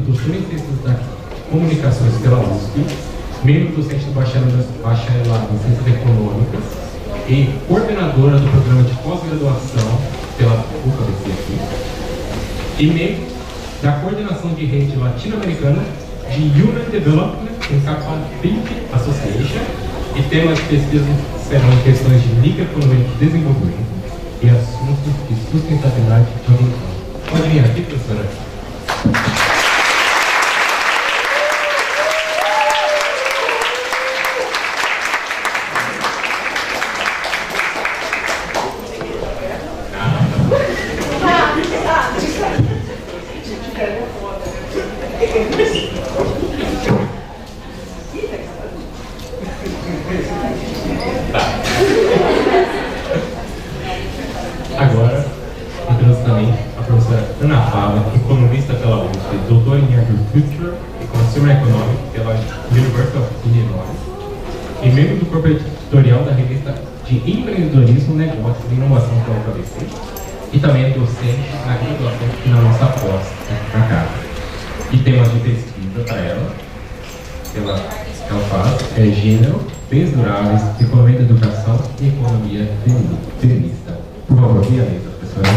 doutor em Ciências da Comunicações pela USP, membro docente do bacharelado em Ciências Econômicas e coordenadora do programa de pós-graduação pela UFABC aqui, e membro da coordenação de rede latino-americana de Human Development and Capability Association, e temas de pesquisa serão questões de microeconomia de desenvolvimento e assuntos de sustentabilidade ambiental. Pode vir aqui, professora. Agora, entramos também a professora Ana Fava, economista pela USP, doutora em Agriculture e Consumer Economics pela University of Illinois e membro do corpo editorial da revista de empreendedorismo, negócios e inovação pela UFABC, e também é docente na graduação e na nossa pós na casa. E temas de pesquisa para ela, que ela faz, é gênero, bens duráveis, economia da educação e economia feminista. Por favor, via a mesa, professora.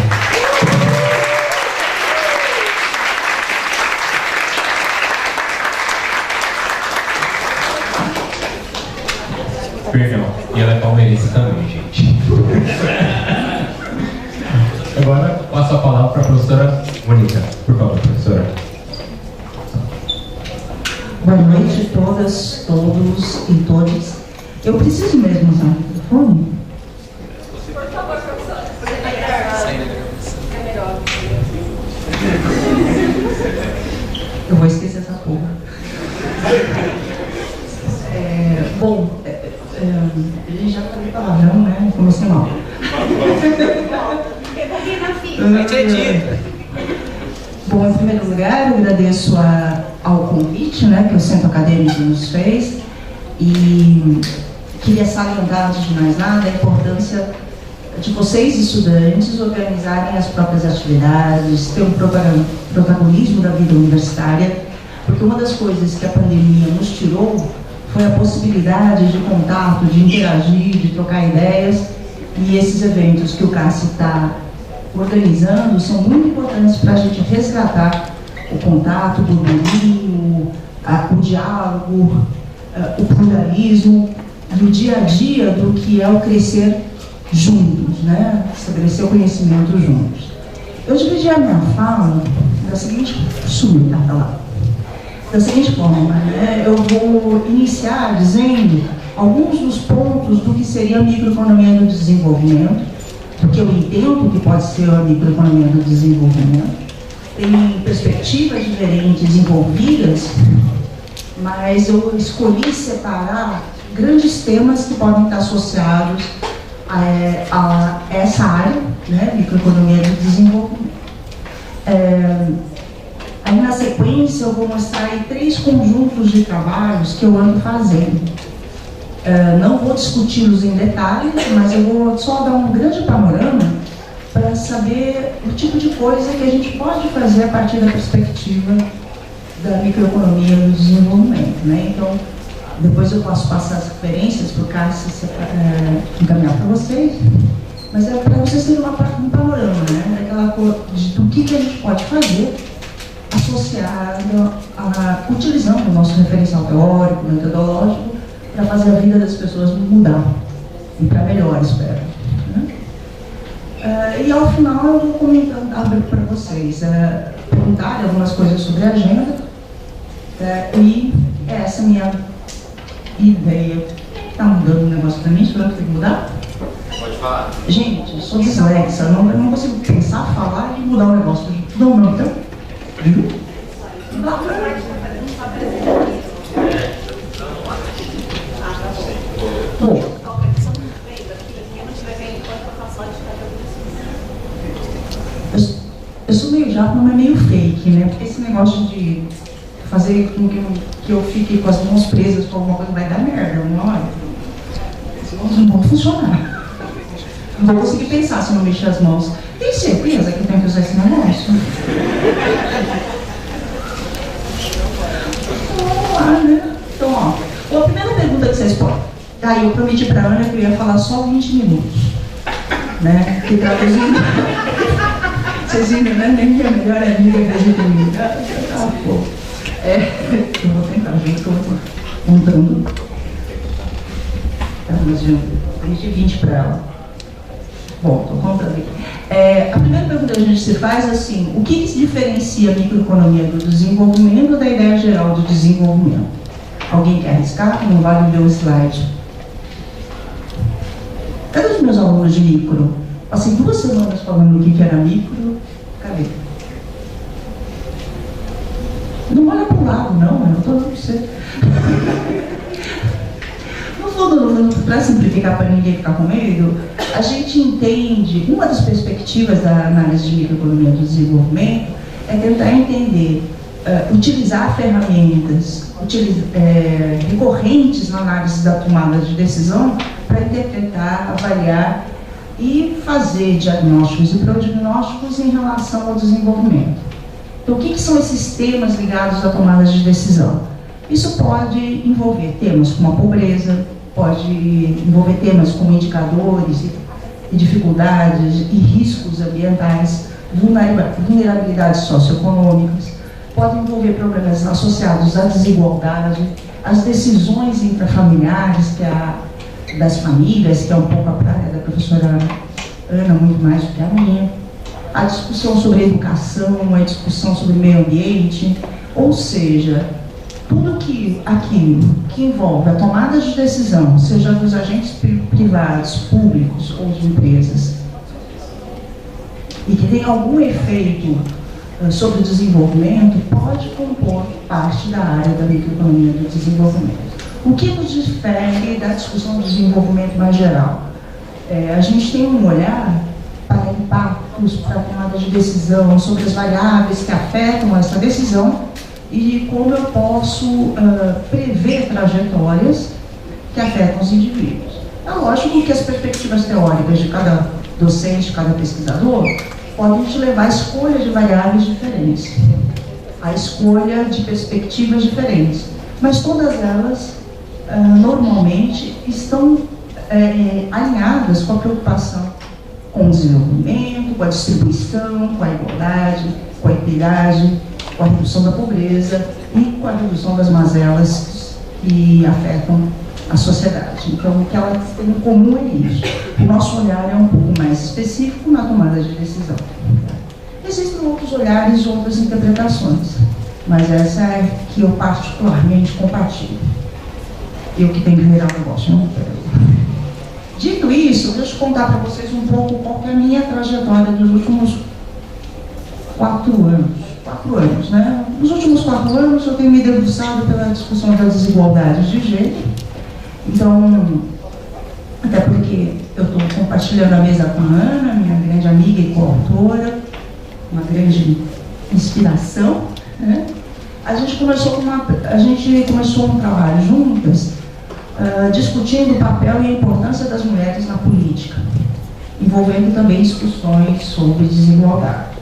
Perdão, e ela é palmeirense também, gente. Agora passo a palavra para a professora Mônica. Por favor, professora. Boa noite a todas, todos e todas. Eu preciso mesmo usar o microfone? Por favor, professora. É melhor. Eu vou esquecer essa porra. Bom, a gente já falou palavrão, né? Comecei mal. Bom, em primeiro lugar, eu agradeço ao convite, né, que o Centro Acadêmico nos fez, e queria salientar, antes de mais nada, a importância de vocês, estudantes, organizarem as próprias atividades, ter um protagonismo da vida universitária, porque uma das coisas que a pandemia nos tirou foi a possibilidade de contato, de interagir, de trocar ideias, e esses eventos que o CACI está organizando são muito importantes para a gente resgatar o contato, o burburinho, o diálogo, o pluralismo e o dia a dia do que é o crescer juntos, né? Estabelecer o conhecimento juntos. Eu dividi a minha fala da seguinte forma, né? Eu vou iniciar dizendo alguns dos pontos do que seria a microeconomia do desenvolvimento, porque eu entendo que pode ser a microeconomia do desenvolvimento. Tem perspectivas diferentes envolvidas, mas eu escolhi separar grandes temas que podem estar associados a essa área, né, microeconomia do desenvolvimento. Aí na sequência eu vou mostrar aí 3 conjuntos de trabalhos que eu ando fazendo. Não vou discuti-los em detalhes, mas eu vou só dar um grande panorama para saber o tipo de coisa que a gente pode fazer a partir da perspectiva da microeconomia do desenvolvimento, né? Então, depois eu posso passar as referências para o Cássio encaminhar para vocês, mas é para vocês terem um panorama, né? Do que a gente pode fazer associado utilizando o nosso referencial teórico, metodológico, para fazer a vida das pessoas mudar, e para melhor, espero. Né? E ao final eu vou abrir para vocês, perguntarem algumas coisas sobre a agenda, e essa é a minha ideia. Está mudando o negócio para mim, sou eu que tenho que mudar? Pode falar. Gente, eu sou dislexa, eu não consigo pensar, falar e mudar o negócio. Não, então. Bom, eu sou meio japa, mas meio fake, né? Porque esse negócio de fazer com que eu fique com as mãos presas com alguma coisa vai dar merda, não é? As mãos não vão funcionar. Não vou conseguir pensar se eu não mexer as mãos. Tem certeza que eu tenho que usar esse negócio? lá, né? Então, ó, a primeira pergunta que vocês podem. Aí eu prometi para a Ana que eu ia falar só 20 minutos. Né? Que traduzindo. Vocês viram, né? Nem que a melhor amiga acredita em mim. Eu vou tentar, gente, que eu vou contando. Tá, mas eu perdi 20 para ela. Bom, estou contando aqui. A primeira pergunta que a gente se faz é assim: o que se diferencia a microeconomia do desenvolvimento da ideia geral do desenvolvimento? Alguém quer arriscar? Não vale ver o slide. Cadê os meus alunos de micro? Passei 2 semanas falando o que era micro. Cadê? Não olha para o lado, não, eu estou falando para você. No fundo, para simplificar, para ninguém ficar com medo, a gente entende, uma das perspectivas da análise de microeconomia do desenvolvimento é tentar entender, utilizar ferramentas recorrentes na análise da tomada de decisão para interpretar, avaliar e fazer diagnósticos e prodiagnósticos em relação ao desenvolvimento. Então, o que são esses temas ligados à tomada de decisão? Isso pode envolver temas como a pobreza, pode envolver temas como indicadores e dificuldades e riscos ambientais, vulnerabilidades socioeconômicas, pode envolver problemas associados à desigualdade, às decisões intrafamiliares, que é das famílias, que é um pouco a praia da professora Ana, muito mais do que a minha, a discussão sobre educação, a discussão sobre meio ambiente, ou seja, tudo aquilo que envolve a tomada de decisão, seja dos agentes privados, públicos ou de empresas, e que tem algum efeito sobre o desenvolvimento, pode compor parte da área da microeconomia do desenvolvimento. O que nos difere da discussão do desenvolvimento mais geral? A gente tem um olhar para impactos, para a tomada de decisão, sobre as variáveis que afetam essa decisão e como eu posso prever trajetórias que afetam os indivíduos. É lógico que as perspectivas teóricas de cada docente, cada pesquisador, podem te levar à escolha de variáveis diferentes, à escolha de perspectivas diferentes, mas todas elas normalmente estão alinhadas com a preocupação com o desenvolvimento, com a distribuição, com a igualdade, com a equidade, com a redução da pobreza e com a redução das mazelas que afetam a sociedade. Então, o que elas têm em comum é isso. O nosso olhar é um pouco mais específico na tomada de decisão. Existem outros olhares, outras interpretações, mas essa é que eu particularmente compartilho. Eu que tenho que virar um negócio, não quero. Dito isso, deixa eu contar para vocês um pouco qual é a minha trajetória dos últimos 4 anos. 4 anos, né? Nos últimos 4 anos eu tenho me debruçado pela discussão das desigualdades de gênero. Então, até porque eu estou compartilhando a mesa com a Ana, minha grande amiga e coautora, uma grande inspiração, né? A gente começou um trabalho juntas, discutindo o papel e a importância das mulheres na política, envolvendo também discussões sobre desigualdade.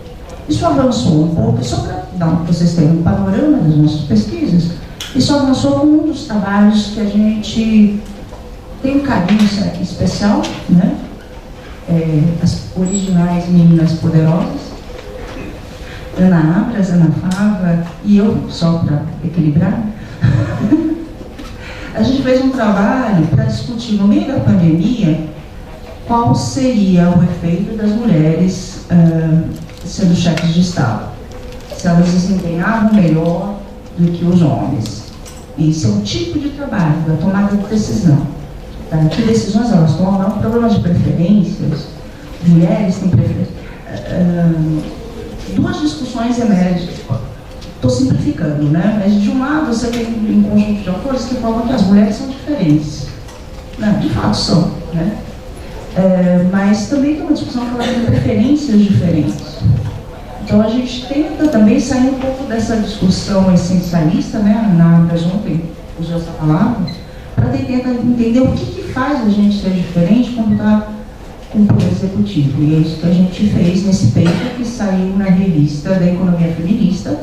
Isso avançou um pouco, só para vocês terem um panorama das nossas pesquisas, isso avançou com um dos trabalhos que a gente tem um carinho especial, né? As originais Meninas Poderosas, Ana Abras, Ana Fava e eu, só para equilibrar. A gente fez um trabalho para discutir, no meio da pandemia, qual seria o efeito das mulheres sendo chefes de Estado. Se elas desempenhavam melhor do que os homens. Isso é um tipo de trabalho, da tomada de decisão. Que decisões elas tomam? É um problema de preferências. Mulheres têm preferências. 2 discussões emergem. Estou simplificando, né? Mas de um lado você tem um conjunto de autores que falam que as mulheres são diferentes. Não, de fato são, né? Mas também tem uma discussão que elas têm preferências diferentes. Então a gente tenta também sair um pouco dessa discussão essencialista, né? Na Abras ontem usou essa palavra, para tentar entender o que faz a gente ser diferente quando está com o poder executivo. E é isso que a gente fez nesse paper que saiu na revista da Economia Feminista.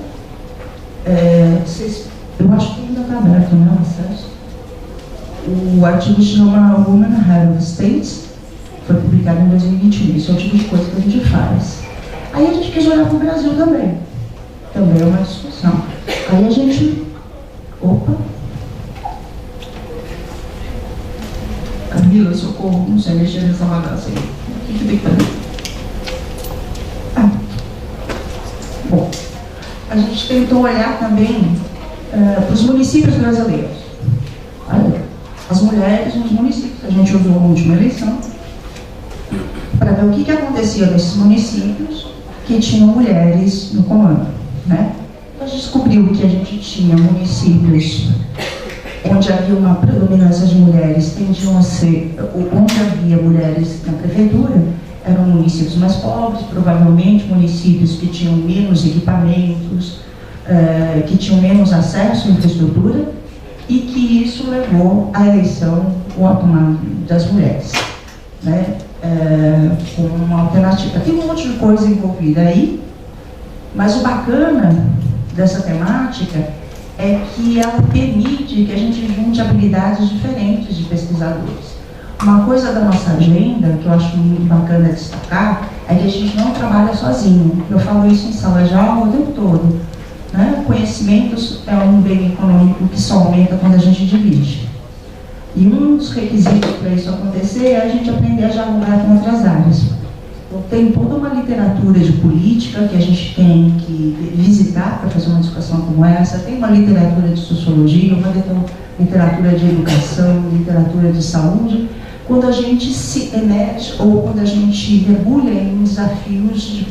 Vocês Eu acho que ainda está aberto, né, o acesso. O artigo se chama Women Head of States, foi publicado em 2021. Esse é o tipo de coisa que a gente faz. Aí a gente quis olhar para o Brasil também. Também é uma discussão. Aí a gente... Opa! Camila, socorro, não sei mexer nessa bagaça aí. O que tem que fazer? Bom, a gente tentou olhar também para os municípios brasileiros. As mulheres nos municípios. A gente usou a última eleição para ver o que acontecia nesses municípios que tinham mulheres no comando, né? A gente descobriu que a gente tinha municípios onde havia uma predominância de mulheres, tendiam a ser, onde havia mulheres na prefeitura, eram municípios mais pobres, provavelmente municípios que tinham menos equipamentos, que tinham menos acesso à infraestrutura, e que isso levou à eleição das mulheres, né? Com uma alternativa. Tem um monte de coisa envolvida aí, mas o bacana dessa temática é que ela permite que a gente junte habilidades diferentes de pesquisadores. Uma coisa da nossa agenda, que eu acho muito bacana destacar, é que a gente não trabalha sozinho. Eu falo isso em sala de aula o tempo todo, né? Conhecimentos é um bem econômico que só aumenta quando a gente divide. E um dos requisitos para isso acontecer é a gente aprender a dialogar com outras áreas. Então, tem toda uma literatura de política que a gente tem que visitar para fazer uma discussão como essa, tem uma literatura de sociologia, uma literatura de educação, literatura de saúde, quando a gente se emerge ou quando a gente mergulha em desafios de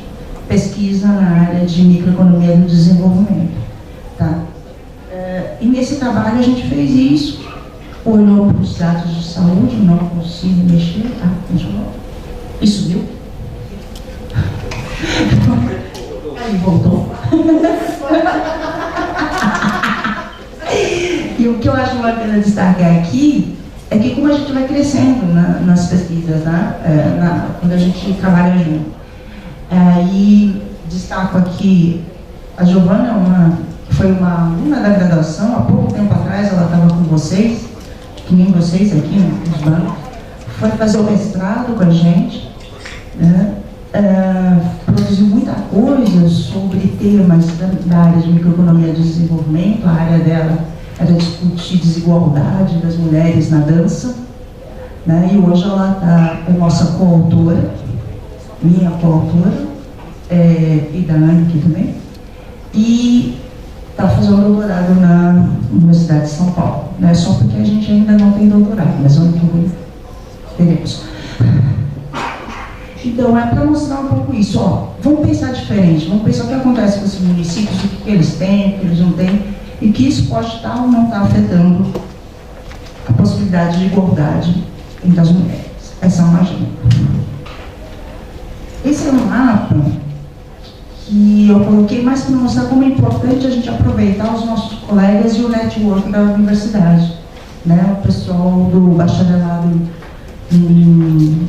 pesquisa na área de microeconomia do desenvolvimento. Tá? E nesse trabalho a gente fez isso, olhou para os dados de saúde, não consigo mexer, funcionou. E subiu. Aí voltou. E o que eu acho bacana destacar aqui é que como a gente vai crescendo nas pesquisas, né? Quando a gente trabalha junto. E destaco aqui, a Giovana foi uma aluna da graduação, há pouco tempo atrás ela estava com vocês, que nem vocês aqui nos bancos, foi fazer o mestrado com a gente, né? Produziu muita coisa sobre temas da área de microeconomia de desenvolvimento. A área dela era discutir desigualdade das mulheres na dança, né? E hoje ela é nossa coautora, minha coautora, e da Anne aqui também, e está fazendo doutorado na Universidade de São Paulo. Não é só porque a gente ainda não tem doutorado, mas ano que vem teremos. Então, é para mostrar um pouco isso. Vamos pensar diferente, vamos pensar o que acontece com esses municípios, o que eles têm, o que eles não têm, e que isso pode estar ou não estar afetando a possibilidade de igualdade entre as mulheres. Essa é uma agenda. Esse é um mapa que eu coloquei mais para mostrar como é importante a gente aproveitar os nossos colegas e o network da universidade, né? O pessoal do bacharelado em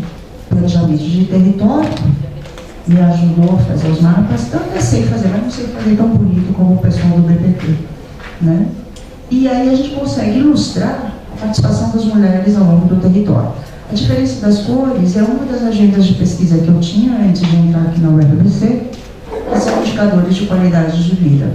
planejamento de território me ajudou a fazer os mapas. Tanto eu sei fazer, mas não sei fazer tão bonito como o pessoal do BPT, né? E aí a gente consegue ilustrar a participação das mulheres ao longo do território. A diferença das cores é uma das agendas de pesquisa que eu tinha antes de entrar aqui na UFABC, que são indicadores de qualidade de vida.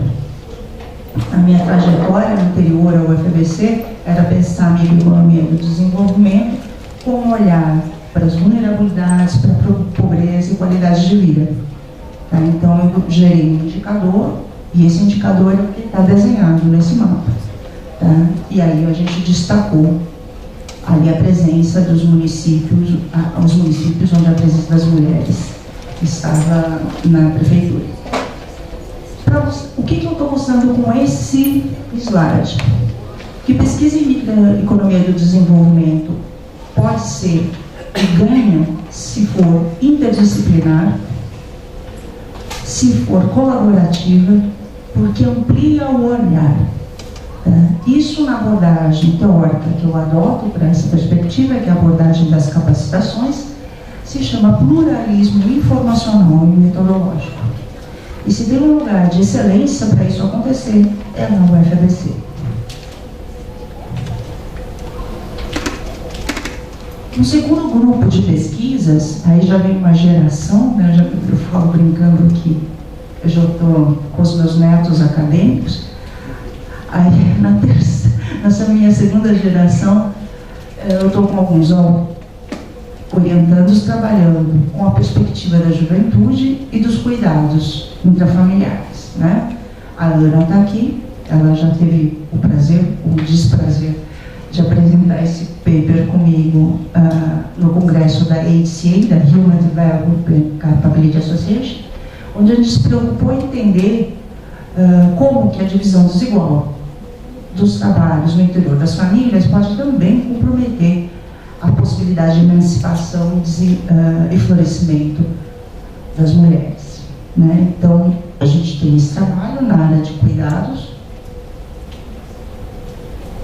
A minha trajetória anterior ao UFABC era pensar a microeconomia do desenvolvimento com um olhar para as vulnerabilidades, para a pobreza e qualidade de vida. Tá? Então eu gerei um indicador, e esse indicador é o que está desenhado nesse mapa. Tá? E aí a gente destacou ali a presença dos municípios, os municípios onde a presença das mulheres estava na prefeitura. O que eu estou mostrando com esse slide? Que pesquisa em microeconomia do desenvolvimento pode ser e ganha se for interdisciplinar, se for colaborativa, porque amplia o olhar. Isso na abordagem teórica que eu adoto para essa perspectiva, que é a abordagem das capacitações, se chama pluralismo informacional e metodológico. E se tem um lugar de excelência para isso acontecer, é na UFABC. Um segundo grupo de pesquisas, aí já vem uma geração, né, eu falo brincando aqui, eu já estou com os meus netos acadêmicos, aí nessa minha segunda geração, eu estou com alguns orientandos trabalhando com a perspectiva da juventude e dos cuidados intrafamiliares, né? A Ana está aqui, ela já teve o prazer, o desprazer de apresentar esse paper comigo no congresso da HCA, da Human Development Capability Association, onde a gente se preocupou em entender como que a divisão desigual dos trabalhos no interior das famílias pode também comprometer a possibilidade de emancipação e florescimento das mulheres, né? Então, a gente tem esse trabalho na área de cuidados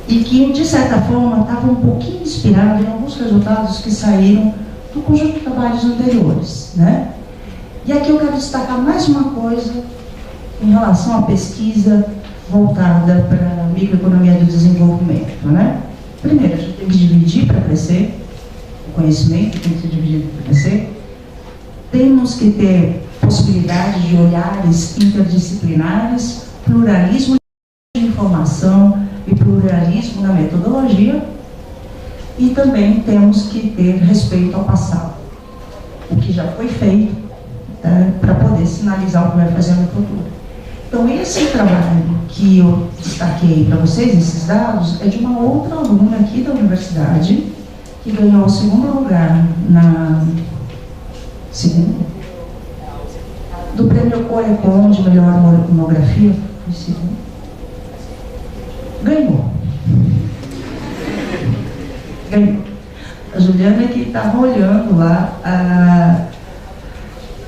e que, de certa forma, estava um pouquinho inspirado em alguns resultados que saíram do conjunto de trabalhos anteriores, né? E aqui eu quero destacar mais uma coisa em relação à pesquisa voltada para a microeconomia do desenvolvimento, né? Primeiro, a gente tem que dividir para crescer, o conhecimento tem que ser dividido para crescer. Temos que ter possibilidade de olhares interdisciplinares, pluralismo de informação e pluralismo na metodologia, e também temos que ter respeito ao passado, o que já foi feito, para poder sinalizar o que vai fazer no futuro. Então, esse trabalho que eu destaquei para vocês, esses dados, é de uma outra aluna aqui da universidade, que ganhou o segundo lugar do prêmio Corecon de melhor monografia. Foi segundo. Ganhou. A Juliana que estava olhando lá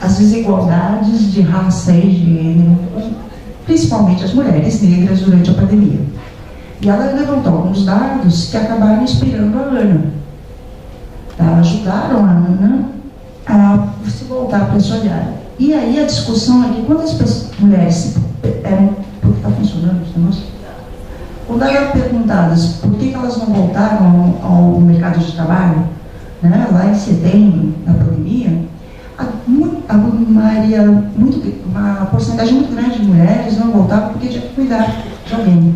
as desigualdades de raça e gênero, principalmente as mulheres negras durante a pandemia. E ela levantou alguns dados que acabaram inspirando a Ana. Ajudaram a Ana a se voltar para esse olhar. E aí a discussão é que quando as mulheres porque está funcionando esse negócio? Quando eram perguntadas por que elas não voltaram ao mercado de trabalho, né, lá em setembro, na pandemia, uma porcentagem muito grande de mulheres não voltavam porque tinha que cuidar de alguém.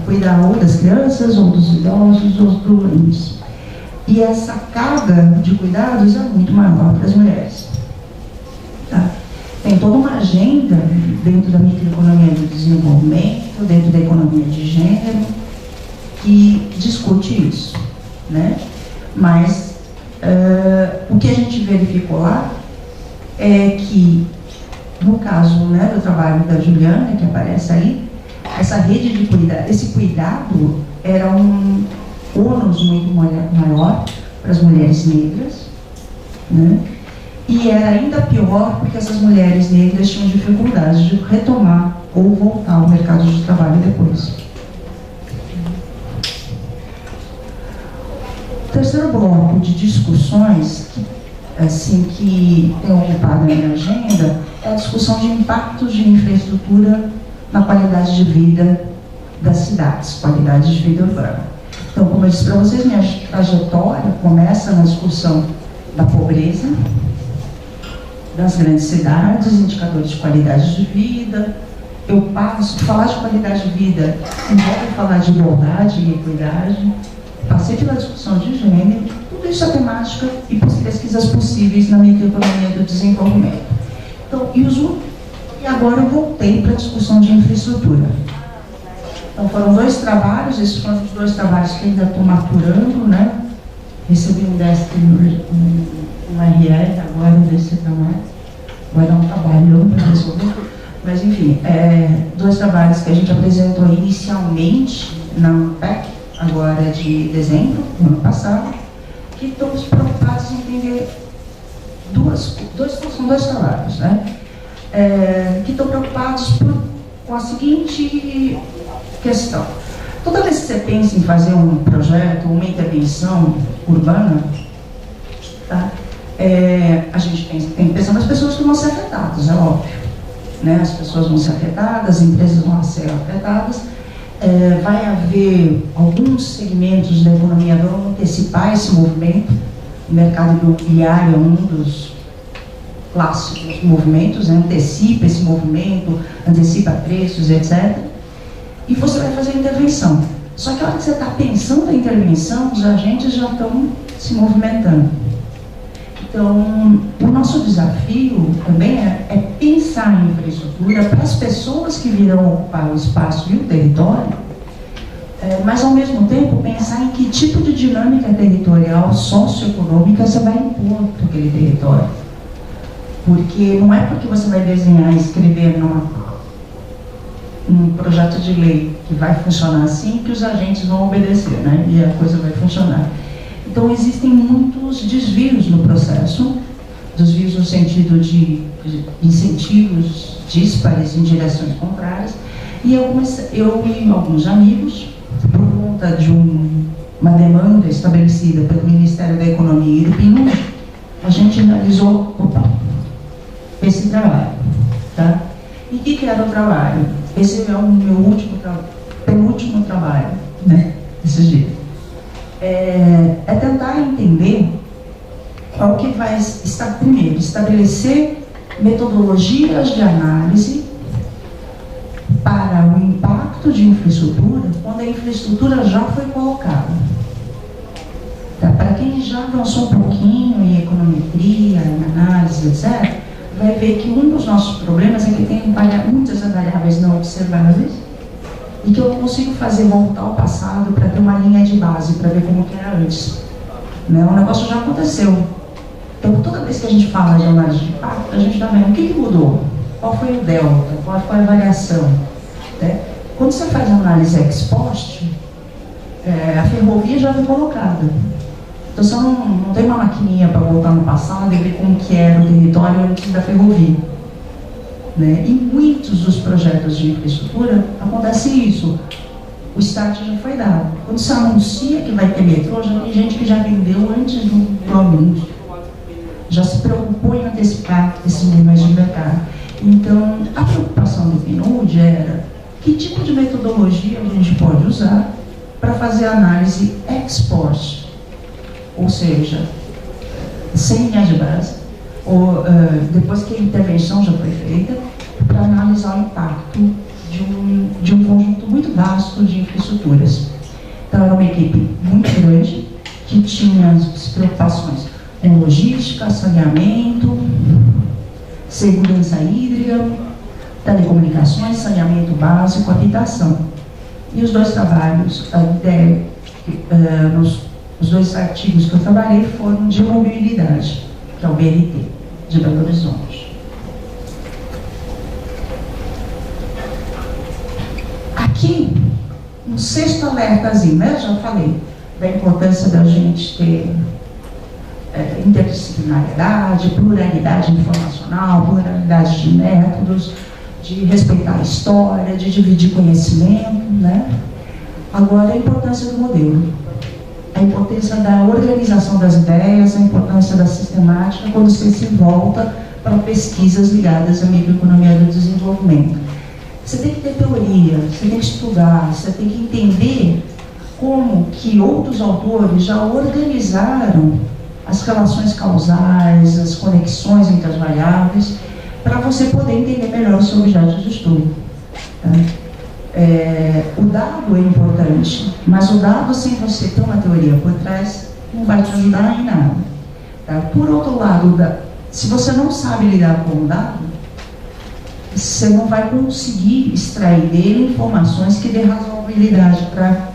Cuidar ou das crianças, ou dos idosos, ou dos doentes. E essa carga de cuidados é muito maior para as mulheres. Tem toda uma agenda dentro da microeconomia do desenvolvimento, dentro da economia de gênero, que discute isso, né? Mas o que a gente verificou lá é que, no caso, né, do trabalho da Juliana, que aparece aí, essa rede de cuidado, esse cuidado era um ônus muito maior para as mulheres negras, né? E era ainda pior porque essas mulheres negras tinham dificuldade de retomar ou voltar ao mercado de trabalho depois. O terceiro bloco de discussões que tem ocupado a minha agenda é a discussão de impactos de infraestrutura na qualidade de vida das cidades, qualidade de vida urbana. Então, como eu disse para vocês, minha trajetória começa na discussão da pobreza, das grandes cidades, indicadores de qualidade de vida. Eu passo, falar de qualidade de vida envolve falar de igualdade e equidade. Passei pela discussão de gênero, tudo isso é temática e pesquisas possíveis na microeconomia do desenvolvimento. Então, e agora eu voltei para a discussão de infraestrutura. Então, foram 2 trabalhos, esses foram os 2 trabalhos que ainda estou maturando, né? Recebi um DESC um RL, agora desse trabalho. Vai dar um trabalho para resolver. Mas, enfim, 2 trabalhos que a gente apresentou inicialmente na UNPEC, agora de dezembro do ano passado, que estamos preocupados em entender são 2 trabalhos, né? Que estão preocupados com a seguinte questão. Toda vez que você pensa em fazer um projeto, uma intervenção urbana, tá? A gente tem que pensar nas pessoas que vão ser afetadas, é óbvio, né? As pessoas vão ser afetadas, as empresas vão ser afetadas, vai haver alguns segmentos da economia que vão antecipar esse movimento. O mercado imobiliário é um dos clássicos movimentos, antecipa esse movimento, antecipa preços, etc. E você vai fazer a intervenção. Só que a hora que você está pensando a intervenção, os agentes já estão se movimentando. Então, o nosso desafio também é pensar em infraestrutura para as pessoas que virão ocupar o espaço e o território, mas ao mesmo tempo pensar em que tipo de dinâmica territorial, socioeconômica você vai impor para aquele território. Porque não é porque você vai desenhar e escrever num projeto de lei que vai funcionar assim que os agentes vão obedecer, né? E a coisa vai funcionar. Então, existem muitos desvios no processo, desvios no sentido de incentivos díspares em direções contrárias, e eu e alguns amigos, por conta de uma demanda estabelecida pelo Ministério da Economia e do PNUD, a gente realizou esse trabalho. Tá? E o que era o trabalho? Esse é o meu penúltimo trabalho, né, desses dias. É tentar entender qual que vai estar primeiro, estabelecer metodologias de análise para o impacto de infraestrutura quando a infraestrutura já foi colocada. Tá? Para quem já avançou um pouquinho em econometria, em análise, etc., vai ver que um dos nossos problemas é que tem muitas variáveis não observáveis e que eu não consigo fazer voltar ao passado para ter uma linha de base, para ver como que era antes. Né? O negócio já aconteceu. Então, toda vez que a gente fala de análise de impacto, a gente está vendo o que mudou, qual foi o delta, qual foi a variação. Né? Quando você faz análise ex post, a ferrovia já foi colocada. Então, você não tem uma maquininha para voltar no passado e ver como que era o território antes da ferrovia. Né? Em muitos dos projetos de infraestrutura acontece isso. O start já foi dado. Quando se anuncia que vai ter metrô, já tem gente que já vendeu antes do anúncio. Já se preocupou em antecipar esses movimentos de mercado. Então, a preocupação do PNUD era que tipo de metodologia a gente pode usar para fazer análise ex post, ou seja, sem linha de base, ou depois que a intervenção já foi feita, para analisar o impacto de um conjunto muito vasto de infraestruturas. Então, era uma equipe muito grande, que tinha as preocupações com logística, saneamento, segurança hídrica, telecomunicações, saneamento básico, habitação. E os dois trabalhos, os dois artigos que eu trabalhei foram de mobilidade, que é o BRT, de Belo Horizonte. Aqui, um sexto alertazinho, né? Já falei da importância da gente ter interdisciplinariedade, pluralidade informacional, pluralidade de métodos, de respeitar a história, de dividir conhecimento, né? Agora, a importância do modelo, a importância da organização das ideias, a importância da sistemática quando você se volta para pesquisas ligadas à microeconomia do desenvolvimento. Você tem que ter teoria, você tem que estudar, você tem que entender como que outros autores já organizaram as relações causais, as conexões entre as variáveis, para você poder entender melhor o seu objeto de estudo. Tá? O dado é importante, mas o dado sem você ter uma teoria por trás não vai te ajudar em nada. Tá? Por outro lado, se você não sabe lidar com o dado, você não vai conseguir extrair dele informações que dê razoabilidade para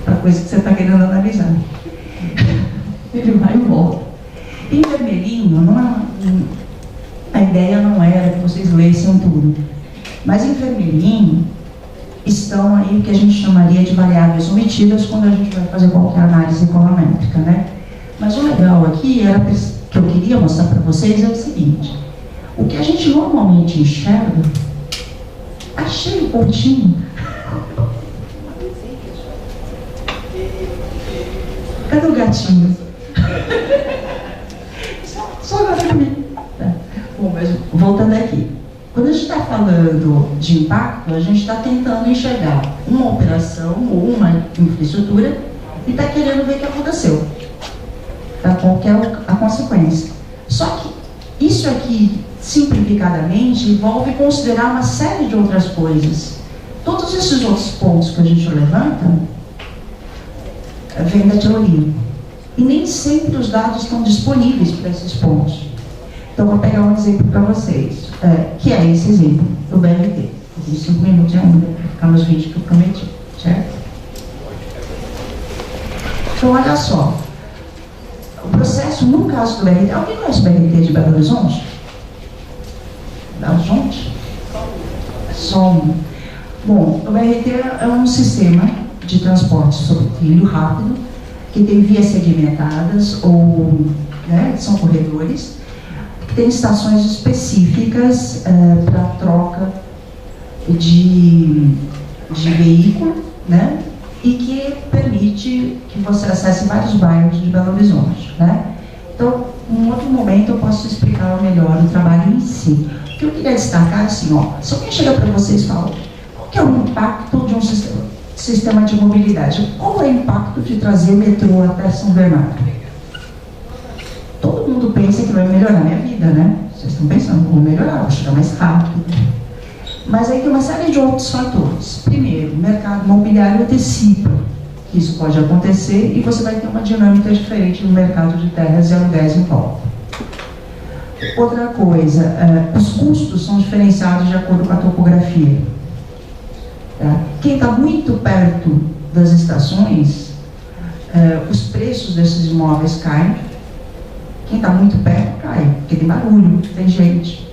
a coisa que você está querendo analisar. Ele vai e volta. Em vermelhinho, a ideia não era que vocês lessem tudo, mas em vermelhinho estão aí o que a gente chamaria de variáveis omitidas quando a gente vai fazer qualquer análise econométrica, né? Mas o legal aqui, que eu queria mostrar para vocês, é o seguinte: o que a gente normalmente enxerga, achei o pontinho. Cadê o gatinho? Só agora comigo. Tá. Bom, mas voltando aqui. Quando a gente está está falando de impacto, a gente está tentando enxergar uma operação ou uma infraestrutura e está querendo ver o que aconteceu, tá? Qual que é a consequência. Só que isso aqui, simplificadamente, envolve considerar uma série de outras coisas. Todos esses outros pontos que a gente levanta vêm da teoria. E nem sempre os dados estão disponíveis para esses pontos. Então, vou pegar um exemplo para vocês, que é esse exemplo do BRT. Tem 5 minutos ainda, para ficar nos 20 que eu prometi, certo? Então, olha só. O processo, no caso do BRT, alguém conhece o BRT de Belo Horizonte? Belo Horizonte? Som. Bom, o BRT é um sistema de transporte sobre trilho rápido, que tem vias segmentadas, ou são corredores, que tem estações específicas para troca de veículo, né? E que permite que você acesse vários bairros de Belo Horizonte, né? Então, em outro momento eu posso explicar melhor o trabalho em si. O que eu queria destacar é assim, ó, se alguém chega para vocês e fala, qual que é o impacto de um sistema de mobilidade? Qual é o impacto de trazer metrô até São Bernardo? Todo mundo pensa que vai melhorar a minha vida, né? Vocês estão pensando, vou melhorar, vou chegar mais rápido. Mas aí tem uma série de outros fatores. Primeiro, o mercado imobiliário antecipa que isso pode acontecer e você vai ter uma dinâmica diferente no mercado de terras e aluguéis em volta. Outra coisa, os custos são diferenciados de acordo com a topografia. Tá? Quem está muito perto das estações, os preços desses imóveis caem. Quem está muito perto cai, porque tem barulho, tem gente.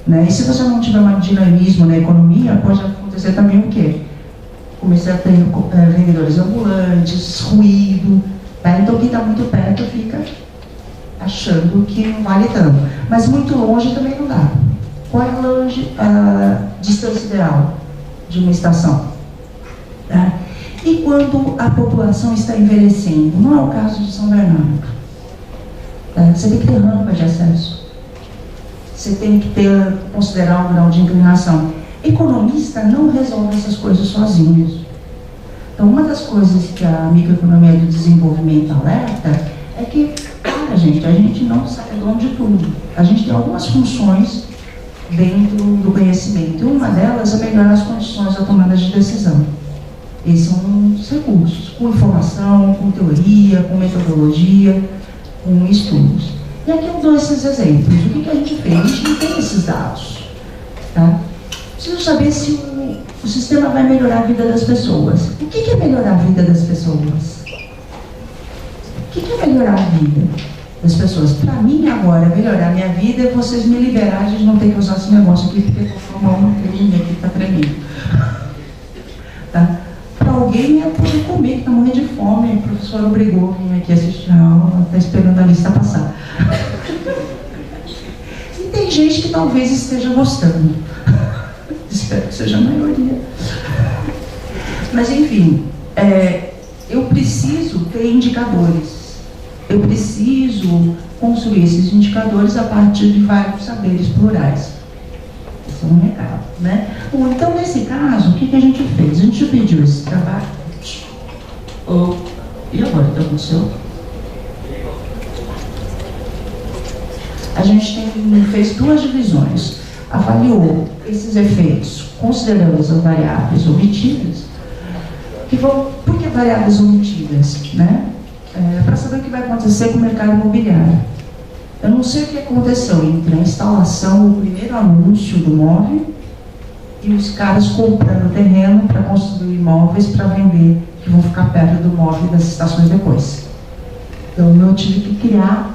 Né? E se você não tiver um dinamismo na economia, pode acontecer também o quê? Começar a ter vendedores ambulantes, ruído. Tá? Então quem está muito perto fica achando que não vale tanto. Mas muito longe também não dá. Qual é a distância ideal de uma estação? Tá? E quando a população está envelhecendo? Não é o caso de São Bernardo. Tá? Você tem que ter rampa de acesso. Você tem que considerar um grau de inclinação. Economista não resolve essas coisas sozinhos. Então, uma das coisas que a microeconomia do desenvolvimento alerta é que, cara, gente, a gente não sabe dono de tudo. A gente tem algumas funções dentro do conhecimento. E uma delas é melhorar as condições da tomada de decisão. Esses são os recursos, com informação, com teoria, com metodologia, com estudos. E aqui eu dou esses exemplos. O que a gente fez? A gente não tem esses dados. Tá? Preciso saber se o sistema vai melhorar a vida das pessoas. O que é melhorar a vida das pessoas? O que é melhorar a vida das pessoas? Para mim, agora, melhorar a minha vida é vocês me liberarem de não ter que usar esse negócio aqui, porque eu estou com a mão tremendo aqui, está tremendo. Tá? Para alguém é poder comer, que está morrendo de fome. A professora obrigou a vir aqui assistir a aula, está esperando a lista passar. E tem gente que talvez esteja gostando. Espero que seja a maioria. Mas enfim, eu preciso ter indicadores. Eu preciso construir esses indicadores a partir de vários saberes plurais. Esse é um recado, né? Bom, então nesse caso, o que a gente fez? A gente pediu esse trabalho. E agora, o que aconteceu? A gente fez duas divisões. Avaliou esses efeitos, considerando as variáveis omitidas, por que variáveis omitidas? Né? Para saber o que vai acontecer com o mercado imobiliário. Eu não sei o que aconteceu entre a instalação, o primeiro anúncio do móvel, e os caras comprando terreno para construir imóveis para vender, que vão ficar perto do móvel das estações depois. Então eu tive que criar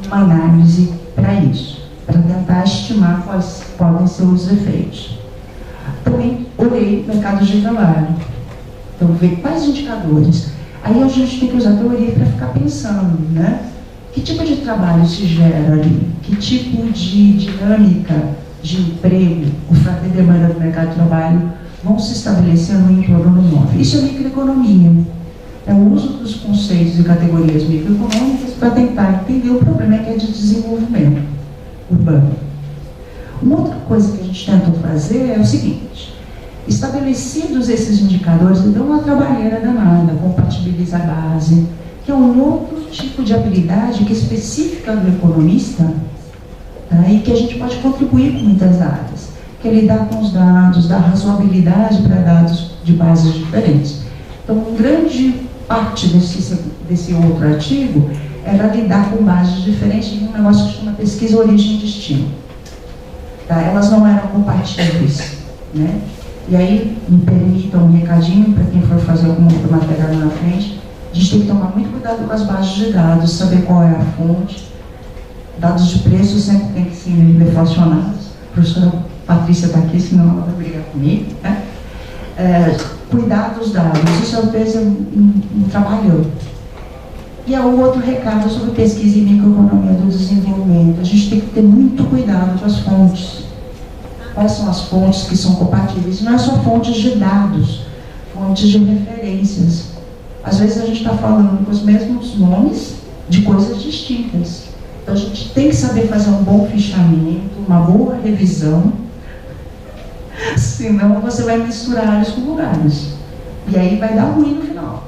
uma análise para isso, para tentar estimar quais podem ser os efeitos. Também olhei mercados de trabalho. Então, ver quais indicadores. Aí a gente tem que usar a teoria para ficar pensando, né? Que tipo de trabalho se gera ali? Que tipo de dinâmica de emprego, oferta e demanda do mercado de trabalho vão se estabelecendo no entorno do móvel? Isso é microeconomia. É o uso dos conceitos e categorias microeconômicas para tentar entender o problema que é de desenvolvimento urbano. Uma outra coisa que a gente tentou fazer é o seguinte: estabelecidos esses indicadores, deu uma trabalheira danada, compatibiliza a base, que é um outro tipo de habilidade que é específica do economista, tá? E que a gente pode contribuir com muitas áreas, que é lidar com os dados, dar razoabilidade para dados de bases diferentes. Então, grande parte desse outro artigo era lidar com bases diferentes de um negócio que chama pesquisa origem e destino. Tá? Elas não eram compatíveis, né? E aí, me permitam um recadinho para quem for fazer alguma outra matéria lá na frente: a gente tem que tomar muito cuidado com as bases de dados, saber qual é a fonte. Dados de preço sempre tem que ser deflacionados. A professora Patrícia está aqui, senão ela vai brigar comigo, né? Cuidar dos dados, isso às vezes é um trabalho. E é o outro recado sobre pesquisa e microeconomia do desenvolvimento. A gente tem que ter muito cuidado com as fontes. Quais são as fontes que são compatíveis? Não é só fontes de dados, fontes de referências. Às vezes a gente está falando com os mesmos nomes de coisas distintas. Então a gente tem que saber fazer um bom fichamento, uma boa revisão, senão você vai misturar áreas com lugares. E aí vai dar ruim no final.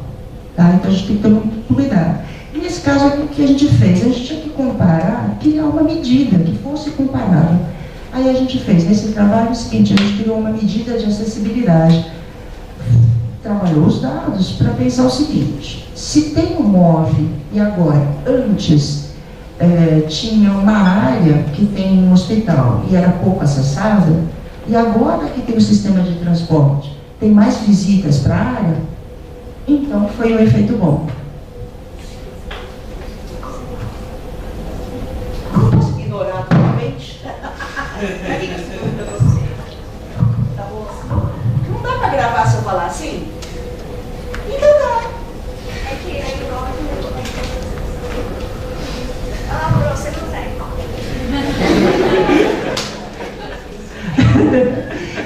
Tá? Então a gente tem que ter muito cuidado. E nesse caso aqui, o que a gente fez? A gente tinha que comparar, criar uma medida que fosse comparável. Aí a gente fez nesse trabalho o seguinte: a gente criou uma medida de acessibilidade. Trabalhou os dados para pensar o seguinte: se tem um MOVE e agora, antes, tinha uma área que tem um hospital e era pouco acessada, e agora que tem o sistema de transporte, tem mais visitas para a área, então foi um efeito bom. Não posso ignorar totalmente? Tá bom? Não dá para gravar se eu falar assim? Então dá. É que é igual a você consegue.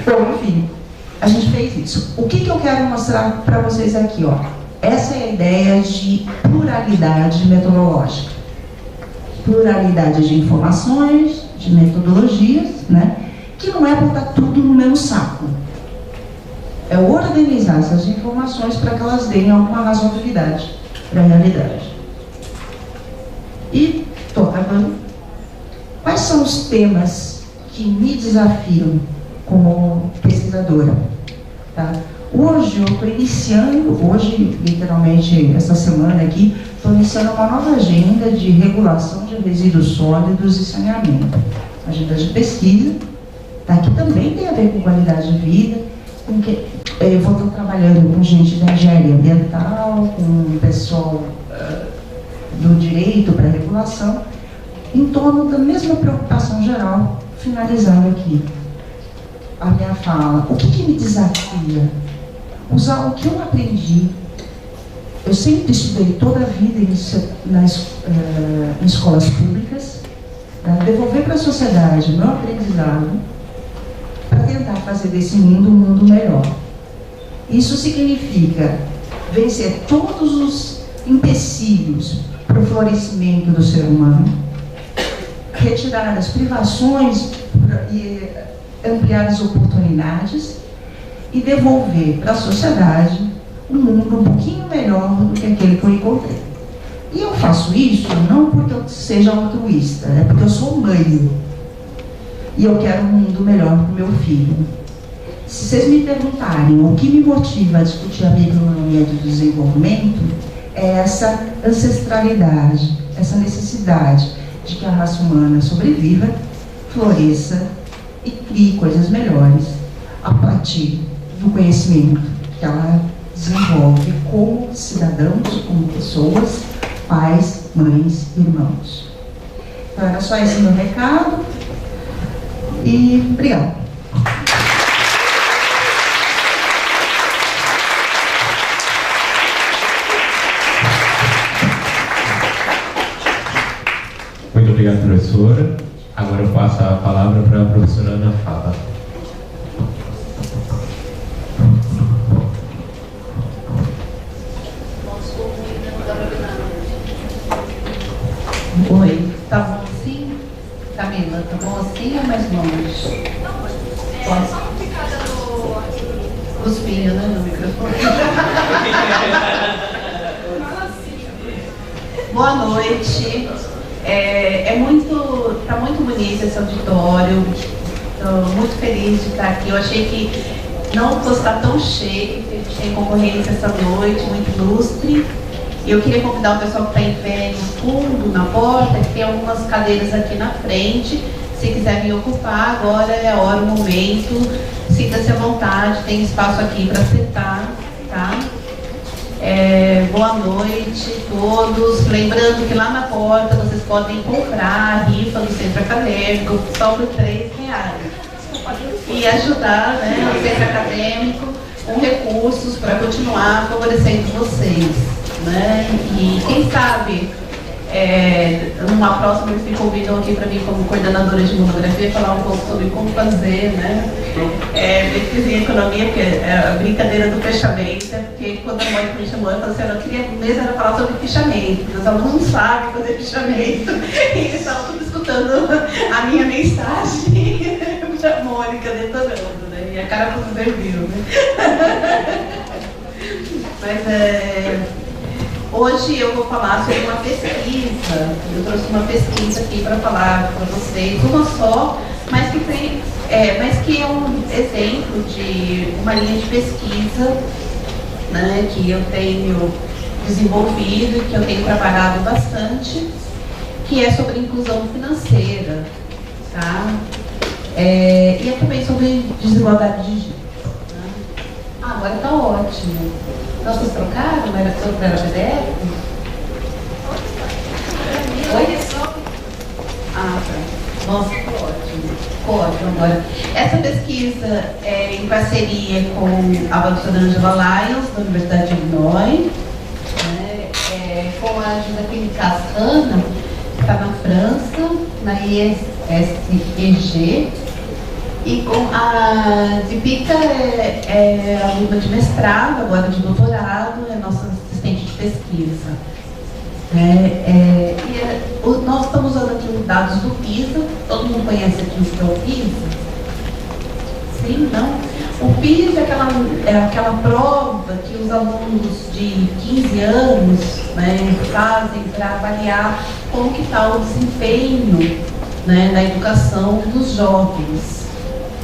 Bom, enfim, a gente fez isso. O que eu quero mostrar para vocês aqui, ó? Essa é a ideia de pluralidade metodológica. Pluralidade de informações, de metodologias, né? Que não é botar tudo no mesmo saco. É organizar essas informações para que elas deem alguma razoabilidade para a realidade. E estou acabando. Quais são os temas que me desafiam como pesquisadora? Tá? Hoje eu estou iniciando, literalmente essa semana aqui, estou iniciando uma nova agenda de regulação de resíduos sólidos e saneamento. Agenda de pesquisa, tá? Que também tem a ver com qualidade de vida, com que eu vou estar trabalhando com gente da engenharia ambiental, com o pessoal do direito para regulação, em torno da mesma preocupação geral, finalizando aqui a minha fala. O que me desafia? Usar o que eu aprendi. Eu sempre estudei toda a vida em escolas públicas, devolver para a sociedade o meu aprendizado para tentar fazer desse mundo um mundo melhor. Isso significa vencer todos os empecilhos para o florescimento do ser humano, retirar as privações e ampliar as oportunidades e devolver para a sociedade um mundo um pouquinho melhor do que aquele que eu encontrei. E eu faço isso não porque eu seja altruísta, é porque eu sou mãe e eu quero um mundo melhor para o meu filho. Se vocês me perguntarem o que me motiva a discutir a microeconomia do desenvolvimento, é essa ancestralidade, essa necessidade de que a raça humana sobreviva, floresça e crie coisas melhores a partir do conhecimento que ela desenvolve como cidadãos, como pessoas, pais, mães, irmãos. Então era só esse meu recado e obrigada. Muito obrigado, professora. Agora eu passo a palavra para a professora Ana Fava. Oi, tá bom assim? Tá Camila, tá bom assim ou mais longe? Pode. Só uma picada no... Cuspinho, né, no microfone. Boa noite. Tá muito bonito esse auditório. Estou muito feliz de estar aqui. Eu achei que não fosse estar tão cheio, que a gente tem concorrência essa noite, muito ilustre. E eu queria convidar o pessoal que está em pé no fundo, na porta, que tem algumas cadeiras aqui na frente. Se quiser vir ocupar, agora é a hora, o momento. Sinta-se à vontade, tem espaço aqui para sentar, tá? Boa noite a todos. Lembrando que lá na porta vocês podem comprar a rifa do centro acadêmico, só por R$3. E ajudar, né, o centro acadêmico com recursos para continuar favorecendo vocês, né? E quem sabe, numa próxima eles me convidam aqui para mim como coordenadora de monografia, falar um pouco sobre como fazer, né? Pesquisa em economia, porque é a brincadeira do fechamento, porque quando a Mônica me chamou, eu falei assim, eu queria mesmo era falar sobre fichamento, os alunos não sabem fazer fichamento, e eles estavam tudo escutando a minha mensagem, a Mônica detonando, né? E a cara não serviu, né? Mas hoje eu vou falar sobre uma pesquisa. Eu trouxe uma pesquisa aqui para falar para vocês, uma só, mas que é um exemplo de uma linha de pesquisa, né, que eu tenho desenvolvido, que eu tenho trabalhado bastante, que é sobre inclusão financeira, tá? E é também sobre desigualdade de gênero. Tá? Agora está ótimo. Nós nos trocaram? Era sobre a PDF? Oi? Ah, tá. Nossa, ficou ótimo. Ficou ótimo agora. Essa pesquisa é em parceria com a professora Angela Lyons, da Universidade de Illinois, né? Com a ajuda clínica Hanna, que está na França, na ISEG, e com a Deepika é aluna de mestrado, agora de doutorado, é nossa assistente de pesquisa. Nós estamos usando aqui os dados do PISA. Todo mundo conhece aqui o que é o PISA? Sim, não? O PISA é aquela prova que os alunos de 15 anos, né, fazem para avaliar como que está o desempenho, né, na educação dos jovens.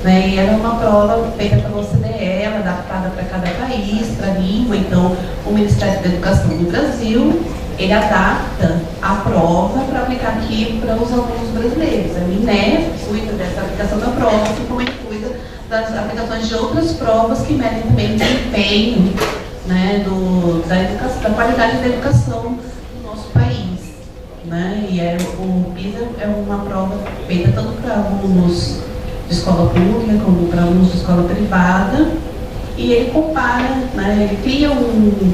E era uma prova feita pela OCDE, adaptada para cada país, para a língua. Então, o Ministério da Educação do Brasil, ele adapta a prova para aplicar aqui para os alunos brasileiros. A MINEF cuida dessa aplicação da prova, assim como ele cuida das aplicações de outras provas que medem também o desempenho, né, da qualidade da educação no nosso país. Né? E o PISA é uma prova feita tanto para alunos de escola pública como para alunos de escola privada, e ele compara, né, ele cria um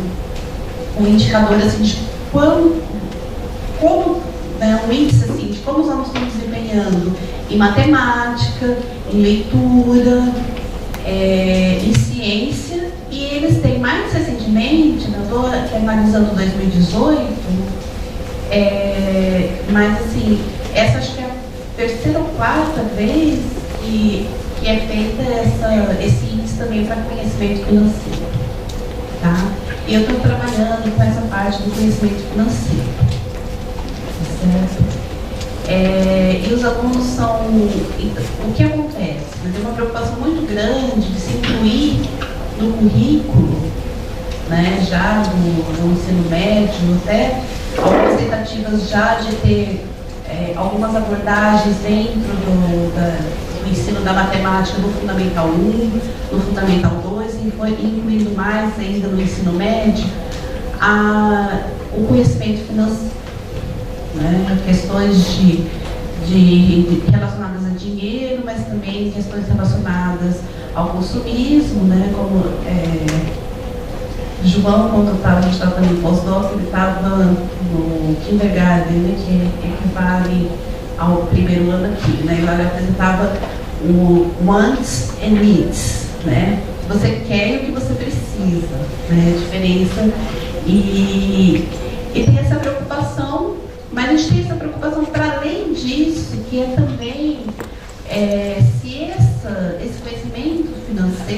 indicador assim, de como né, um índice assim, de como os alunos estão desempenhando em matemática, em leitura, em ciência, e eles têm mais recentemente, estou analisando 2018, mas assim, essa acho que é a terceira ou quarta vez que é feita esse índice também para conhecimento financeiro, tá? E eu estou trabalhando com essa parte do conhecimento financeiro, certo? E os alunos são... O que acontece? Tem uma preocupação muito grande de se incluir no currículo, né, já no ensino médio, até algumas tentativas já de ter algumas abordagens dentro do ensino da matemática no Fundamental 1, no Fundamental 2, e foi incluindo mais ainda no ensino médio o conhecimento financeiro, né? Questões relacionadas a dinheiro, mas também questões relacionadas ao consumismo, né? Como João, quando a gente estava no pós-doc, ele estava no kindergarten, né? Que equivale ao primeiro ano aqui, né? Ele apresentava o wants and needs, né? Você quer e o que você precisa, né? A diferença. E tem essa preocupação, mas a gente tem essa preocupação para além disso, que é também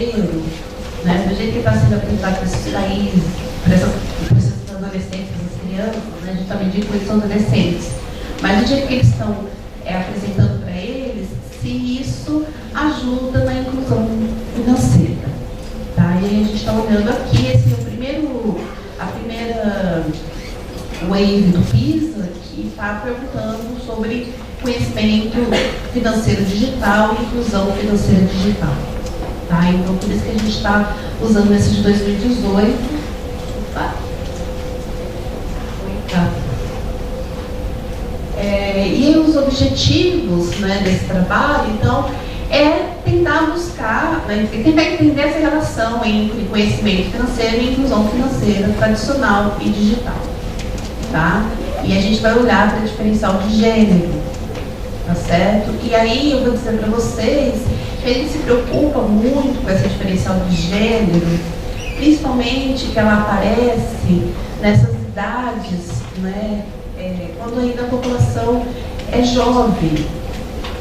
financeiro, né, do jeito que está sendo apresentado para esses países, para esses adolescentes, essas crianças, né, a gente está medindo que eles são adolescentes, mas do jeito que eles estão apresentando para eles, se isso ajuda na inclusão financeira. Tá? E aí a gente está olhando aqui, esse é a primeira wave do PISA, que está perguntando sobre conhecimento financeiro digital e inclusão financeira digital. Tá? Então, por isso que a gente está usando esse de 2018. Tá? E os objetivos, né, desse trabalho, então, é tentar buscar, né, tentar entender essa relação entre conhecimento financeiro e inclusão financeira tradicional e digital. Tá? E a gente vai olhar para o diferencial de gênero, tá certo? E aí eu vou dizer para vocês que a gente se preocupa muito com essa diferencial de gênero, principalmente que ela aparece nessas idades, né, quando ainda a população é jovem,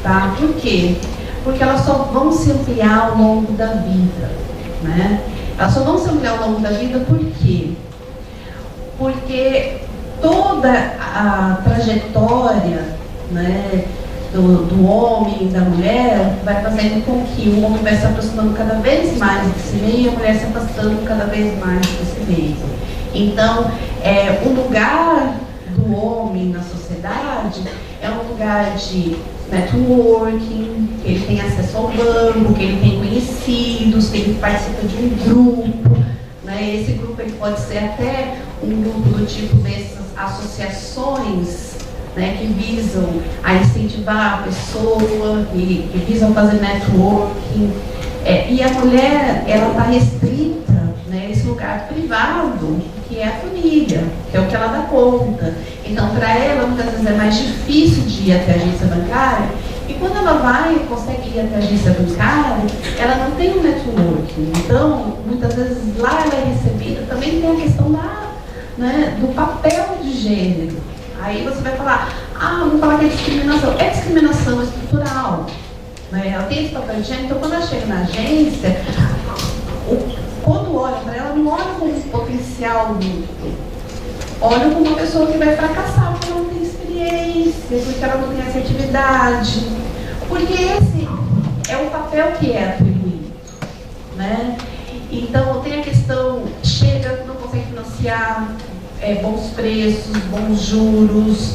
tá? Por quê? Porque elas só vão se ampliar ao longo da vida, né? Elas só vão se ampliar ao longo da vida por quê? Porque toda a trajetória, né, do homem e da mulher vai fazendo com que o homem vai se aproximando cada vez mais desse meio e a mulher se afastando cada vez mais desse meio. Então, o lugar do homem na sociedade é um lugar de networking, que ele tem acesso ao banco, que ele tem conhecidos, que ele participa de um grupo, né? Esse grupo ele pode ser até um grupo do tipo dessas associações, né, que visam a incentivar a pessoa, que visam fazer networking. E a mulher, ela está restrita, né, a esse lugar privado, que é a família, que é o que ela dá conta. Então, para ela, muitas vezes é mais difícil de ir até a agência bancária, e quando ela vai e consegue ir até a agência bancária, ela não tem um networking. Então, muitas vezes lá ela é recebida, também tem a questão do papel de gênero. Aí você vai falar, vamos falar que é discriminação. É discriminação estrutural, né? Ela tem esse papel de gênero, então quando ela chega na agência, quando olha para ela, não olha como um potencial mútuo, olha como uma pessoa que vai fracassar porque ela não tem experiência, porque ela não tem assertividade, porque esse é o papel que é atribuído, né? Então tem a questão, chega, não consegue financiar, bons preços, bons juros,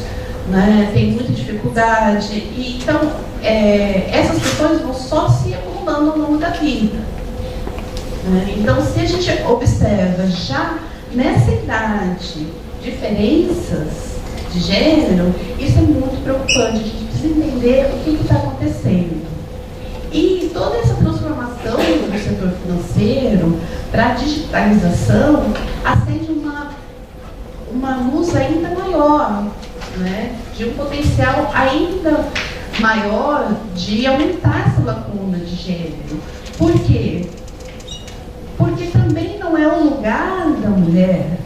né? Tem muita dificuldade. E, então, essas questões vão só se acumulando ao longo da vida. Né? Então, se a gente observa já nessa idade diferenças de gênero, isso é muito preocupante. A gente precisa entender o que está acontecendo. E toda essa transformação do setor financeiro para a digitalização acende uma luz ainda maior, né, de um potencial ainda maior de aumentar essa lacuna de gênero. Por quê? Porque também não é o lugar da mulher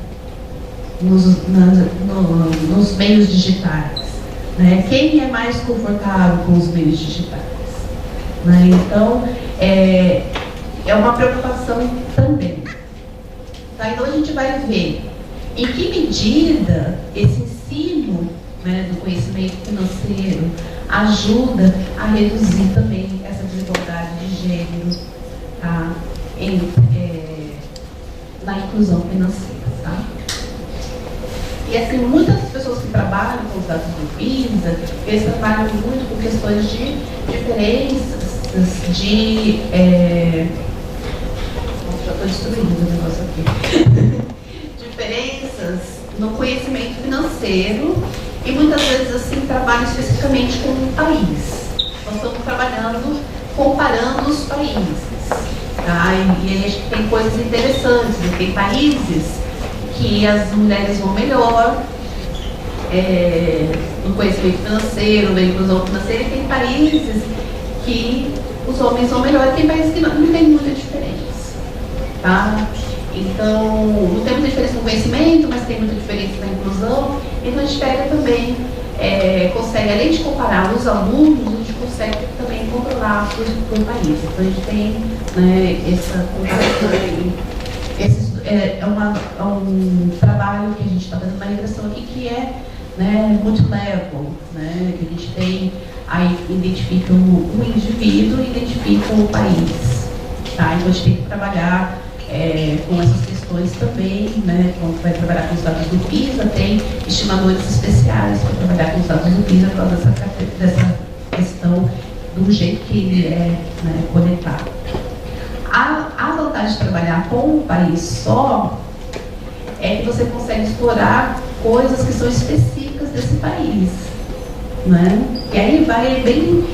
nos meios digitais. Né? Quem é mais confortável com os meios digitais? Né? Então, é uma preocupação também. Tá? Então, a gente vai ver em que medida esse ensino, né, do conhecimento financeiro ajuda a reduzir também essa desigualdade de gênero, tá? Na inclusão financeira. Tá? E assim, muitas pessoas que trabalham com os dados do PISA, eles trabalham muito com questões de diferenças de... já estou destruindo o negócio aqui. Diferenças no conhecimento financeiro e muitas vezes assim trabalham especificamente com um país. Nós estamos trabalhando comparando os países, tá? E aí a gente tem coisas interessantes. Tem países que as mulheres vão melhor no conhecimento financeiro, na inclusão financeira, e tem países que os homens vão melhor, e tem países que não tem muita diferença, tá? Então, não tem muita diferença no conhecimento, mas tem muita diferença na inclusão. Então, a gente pega também, consegue, além de comparar os alunos, a gente consegue também controlar por país. Então, a gente tem né, essa comparação. É um trabalho que a gente está fazendo uma regressão aqui que é, né, multilevel, né, que a gente tem, aí identifica o indivíduo e identifica o país. Tá? Então a gente tem que trabalhar com essas questões também, né? Quando vai trabalhar com os dados do PISA, tem estimadores especiais para trabalhar com os dados do PISA por causa dessa questão do jeito que ele é, né, coletado. A vantagem de trabalhar com um país só é que você consegue explorar coisas que são específicas desse país, né? E aí vai bem,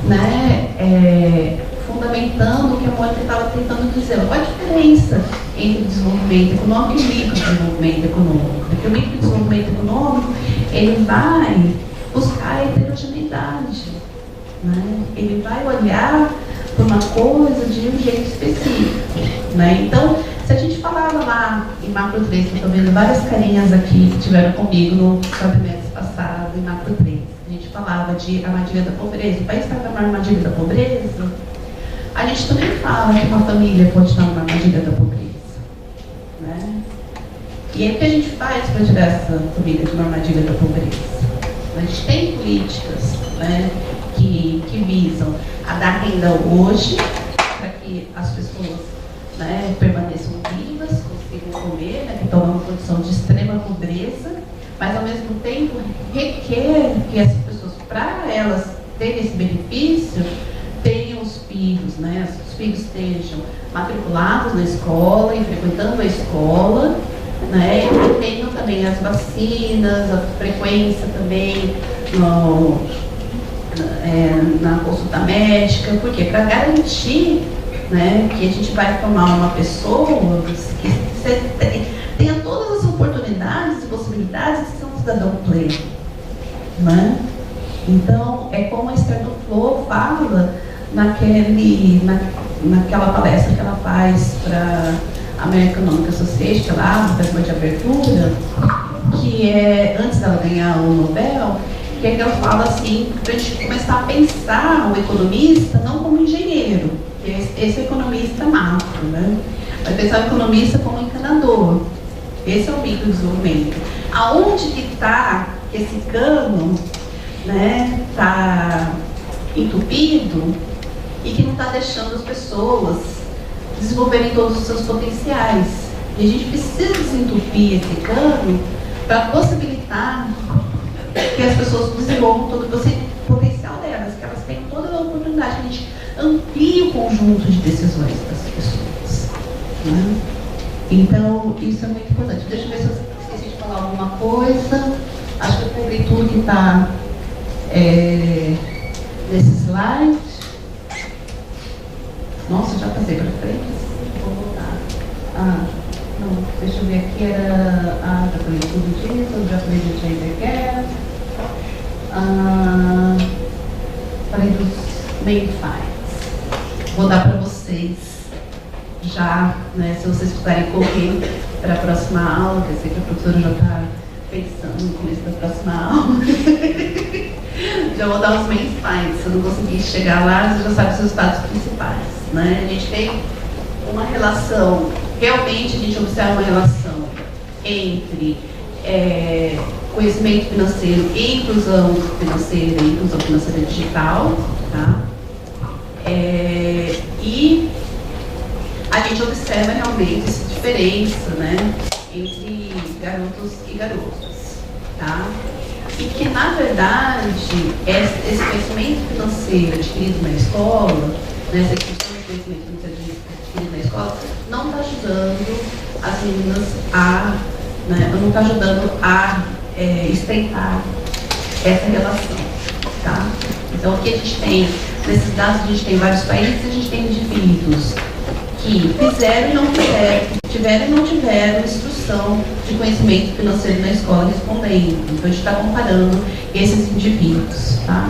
né, fundamentando o que a Mônica estava tentando dizer. Qual a diferença entre desenvolvimento econômico e microdesenvolvimento econômico? Porque o microdesenvolvimento econômico, ele vai buscar a heterogeneidade, né? Ele vai olhar para uma coisa de um jeito específico, né? Então, se a gente falava lá em Macro 3, que eu estou vendo várias carinhas aqui que tiveram comigo no quadrimestre passado, em Macro 3, a gente falava de armadilha da pobreza, o país está numa armadilha da pobreza, a gente também fala que uma família pode estar numa armadilha da pobreza, né? E aí o que a gente faz para tirar essa família de uma armadilha da pobreza? A gente tem políticas, né, que visam a dar renda hoje, para que as pessoas, né, permaneçam vivas, consigam comer, né, que estão numa condição de extrema pobreza, mas ao mesmo tempo requer que essas pessoas, para elas terem esse benefício, tenham os filhos, né, os filhos estejam matriculados na escola e frequentando a escola, né, e tenham também as vacinas, a frequência também na consulta médica, porque para garantir, né, que a gente vai formar uma pessoa que tenha todas as oportunidades e possibilidades de ser um cidadão pleno, né? Então, é como a Esther Duflo fala naquela palestra que ela faz para a American Economic Association, lá no programa de abertura, que é antes dela ganhar o Nobel, que ela fala assim, para a gente começar a pensar o economista não como engenheiro, que esse é o economista macro, né? Vai pensar o economista como encanador. Esse é o microdesenvolvimento. Aonde que está esse cano, né, está entupido e que não está deixando as pessoas desenvolverem todos os seus potenciais. E a gente precisa desentupir esse cano para possibilitar que as pessoas desenvolvam todo o potencial delas, que elas tenham toda a oportunidade, que a gente amplie o conjunto de decisões das pessoas, né? Então, isso é muito importante. Deixa eu ver se eu esqueci de falar alguma coisa. Acho que eu peguei tudo que está nesse slide. Nossa, já passei para frente. Vou voltar. Não, deixa eu ver aqui. Já falei tudo disso, já falei de gender gap. Falei dos main finds. Vou dar para vocês já, né, se vocês puderem correr para a próxima aula, que eu sei que a professora já está pensando no começo da próxima aula. Já vou dar os main finds. Se eu não conseguir chegar lá, você já sabe os resultados principais, né? A gente tem uma relação, realmente a gente observa uma relação entre conhecimento financeiro e inclusão financeira digital, tá? E a gente observa realmente essa diferença, né, entre garotos e garotas, tá? E que, na verdade, esse conhecimento financeiro adquirido na escola, né, essa questão de conhecimento financeiro adquirido na escola, não está ajudando as meninas não está ajudando a estreitar essa relação, tá? Então, o que a gente tem, nesses dados, a gente tem vários países, a gente tem indivíduos que fizeram e não fizeram, tiveram e não tiveram instrução de conhecimento financeiro na escola respondendo. Então, a gente está comparando esses indivíduos, tá?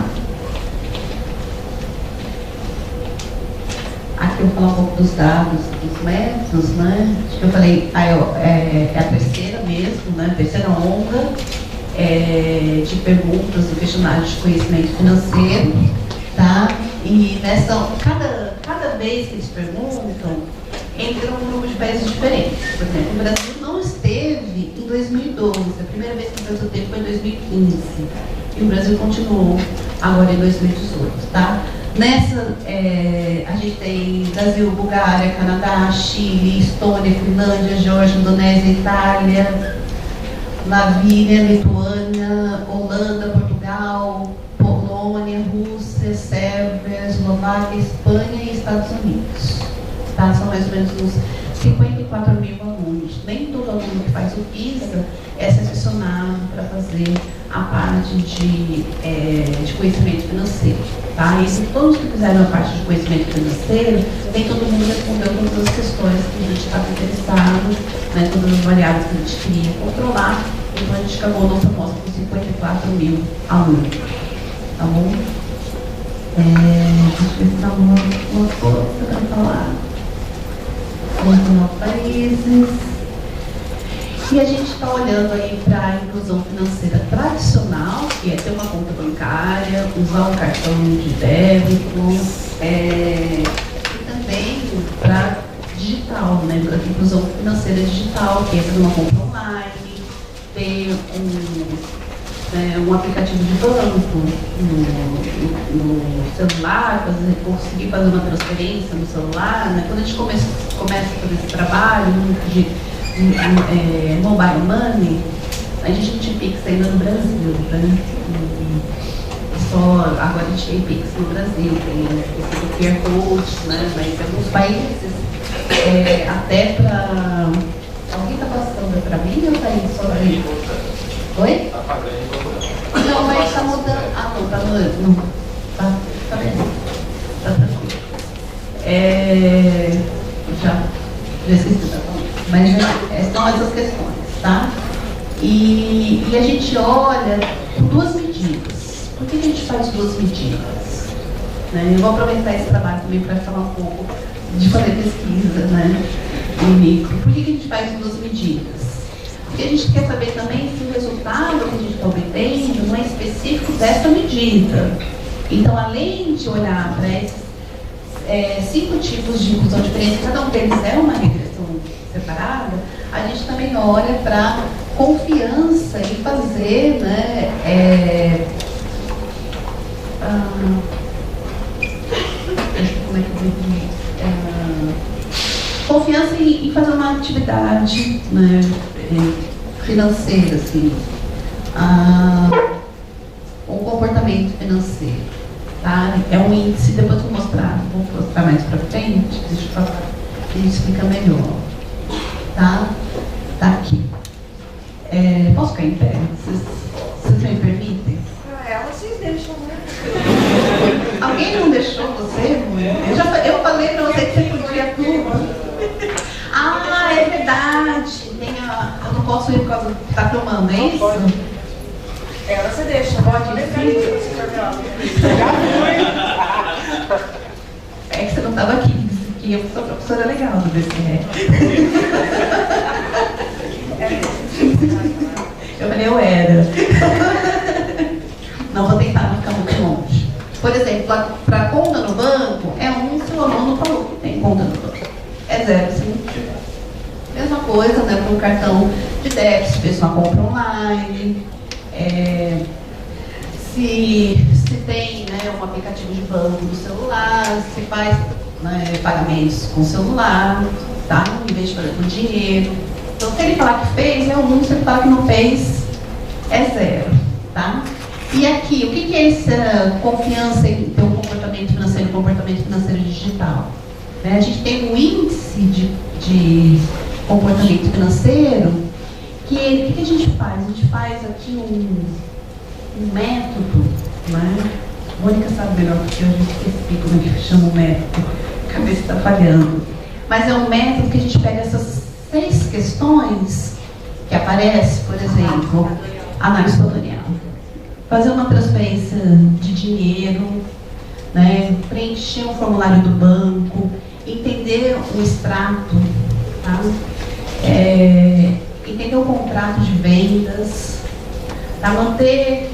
Aqui eu vou falar um pouco dos dados, dos métodos, né? Acho que eu falei, é a terceira mesmo, né? A terceira onda de perguntas do questionário de conhecimento financeiro, tá? E cada vez que eles perguntam, entra um número de países diferentes. Por exemplo, o Brasil não esteve em 2012, a primeira vez que o Brasil teve foi em 2015. E o Brasil continuou agora em 2018, tá? Nessa, a gente tem Brasil, Bulgária, Canadá, Chile, Estônia, Finlândia, Geórgia, Indonésia, Itália, Lavínia, Lituânia, Holanda, Portugal, Polônia, Rússia, Sérvia, Eslováquia, Espanha e Estados Unidos. Tá? São mais ou menos uns 54 mil alunos. Nem todo aluno que faz o PISA é selecionado para fazer a parte de conhecimento financeiro. Tá? E se todos que fizeram a parte de conhecimento financeiro, nem todo mundo respondeu todas as questões que a gente estava interessado, né, todas as variáveis que a gente queria controlar. Então a gente acabou a nossa amostra com 54 mil alunos. Tá bom? Deixa eu ver se dá uma coisa para falar. 29 países. E a gente está olhando aí para a inclusão financeira tradicional, que é ter uma conta bancária, usar um cartão de débito, e também para digital, né? Para a inclusão financeira digital, que é fazer uma compra online, ter um aplicativo de banco no celular, conseguir fazer uma transferência no celular, né? Quando a gente começa a fazer esse trabalho de mobile money, a gente não tinha Pix ainda no Brasil, né? Agora a gente tem Pix no Brasil, tem QR Codes, né? Mas em alguns países, até para... Alguém está passando para mim ou está aí só aí? Oi? Está pagando. Não, mas está mudando. Ah, não, está mudando. Não. Tá bem. Tá tranquilo. Já esqueci o que está falando. Mas são essas questões, tá? E a gente olha por duas medidas. Por que a gente faz duas medidas? Né? Eu vou aproveitar esse trabalho também para falar um pouco de fazer pesquisa, né? Em micro. Por que a gente faz duas medidas? Porque a gente quer saber também se o resultado que a gente está obtendo não é específico dessa medida. Então, além de olhar para esses 5 tipos de inclusão diferentes, cada um deles é uma regressão separada, a gente também olha para confiança em fazer, né, confiança em fazer uma atividade, né, financeira, assim, um comportamento financeiro, tá? É um índice, depois vou mostrar mais para frente, deixa eu falar, que ele explica melhor, tá? Tá aqui. Posso ficar em pé? Vocês me permitem? Vocês deixam, né? Alguém não deixou você? Eu falei para você que você podia tudo. Ah, é verdade. Eu não posso ir por causa que está filmando, é isso? Ela você deixa, pode ir. É que você não estava aqui, que eu sou professora legal do DCE. Eu falei, eu era. Não vou tentar não ficar muito longe. Por exemplo, para conta no banco, se o aluno falou que tem conta no banco. É 0 se não tiver. Mesma coisa, né, para um cartão de débito, se fez uma compra online, se tem, né, um aplicativo de banco no celular, se faz, né, pagamentos com o celular, tá? Em vez de fazer com dinheiro. Então, se ele falar que fez, é 1, se ele falar que não fez, é 0, tá? E aqui, o que é essa confiança em ter um comportamento financeiro digital? A gente tem um índice de comportamento financeiro que o que a gente faz? A gente faz aqui um método, né? A Mônica sabe melhor porque eu já esqueci como é que chama o método, a cabeça está falhando. Mas é um método que a gente pega essas 6 questões que aparecem, por exemplo, análise fatorial. Fazer uma transferência de dinheiro, né? Preencher um formulário do banco, entender o extrato, tá? Entender o contrato de vendas, tá? Manter,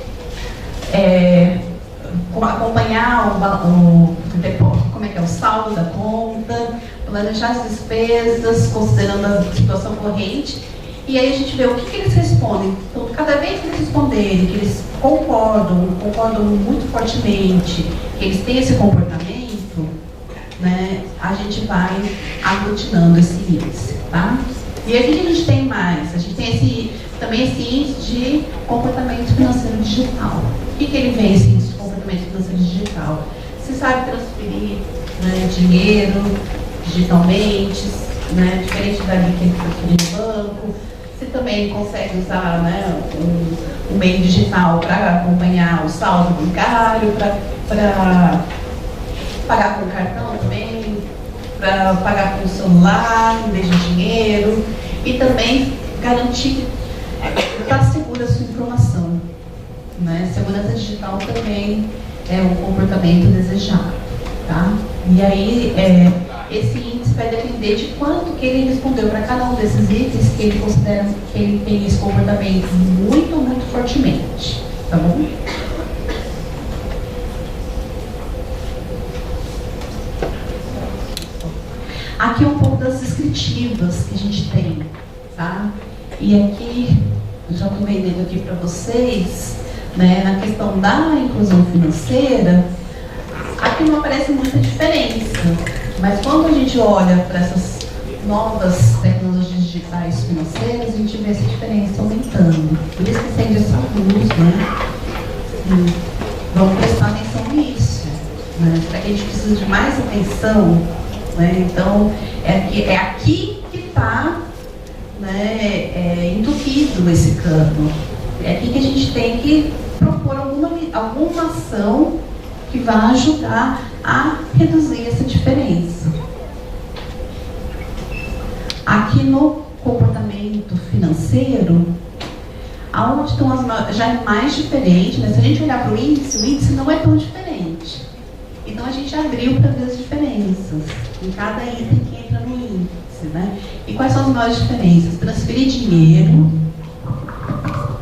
acompanhar como é que é o saldo da conta, planejar as despesas, considerando a situação corrente. E aí a gente vê o que eles respondem. Então, cada vez que eles responderem, que eles concordam muito fortemente, que eles têm esse comportamento, né, a gente vai aglutinando esse índice, tá? E aí o que a gente tem mais? A gente tem também esse índice de comportamento financeiro digital. O que ele vê, esse índice de comportamento financeiro digital? Se sabe transferir, né, dinheiro digitalmente, né, diferente dali que ele transferir no banco. Se também consegue usar, né, um meio digital para acompanhar o saldo bancário, para pagar com cartão também, para pagar com o celular em vez de dinheiro, e também garantir que está segura a sua informação, né? Segurança digital também é um comportamento desejado, tá? E aí esse índice vai depender de quanto que ele respondeu para cada um desses itens que ele considera que ele tem esse comportamento muito, muito fortemente, tá bom? Aqui é um pouco das descritivas que a gente tem, tá? E aqui, eu já estou vendendo aqui para vocês, né, na questão da inclusão financeira, aqui não aparece muita diferença, mas quando a gente olha para essas novas tecnologias digitais financeiras, a gente vê essa diferença aumentando. Por isso que tem essa luz, né? Vamos prestar atenção nisso, né? Será que a gente precisa de mais atenção? Né? Então, é aqui que está, né, entupido esse cano. É aqui que a gente tem que propor alguma ação que vá ajudar a reduzir essa diferença. Aqui no comportamento financeiro, aonde estão já é mais diferente, né? Se a gente olhar para o índice não é tão diferente. Então a gente abriu para ver as diferenças em cada item que entra no índice, né? E quais são as maiores diferenças? Transferir dinheiro,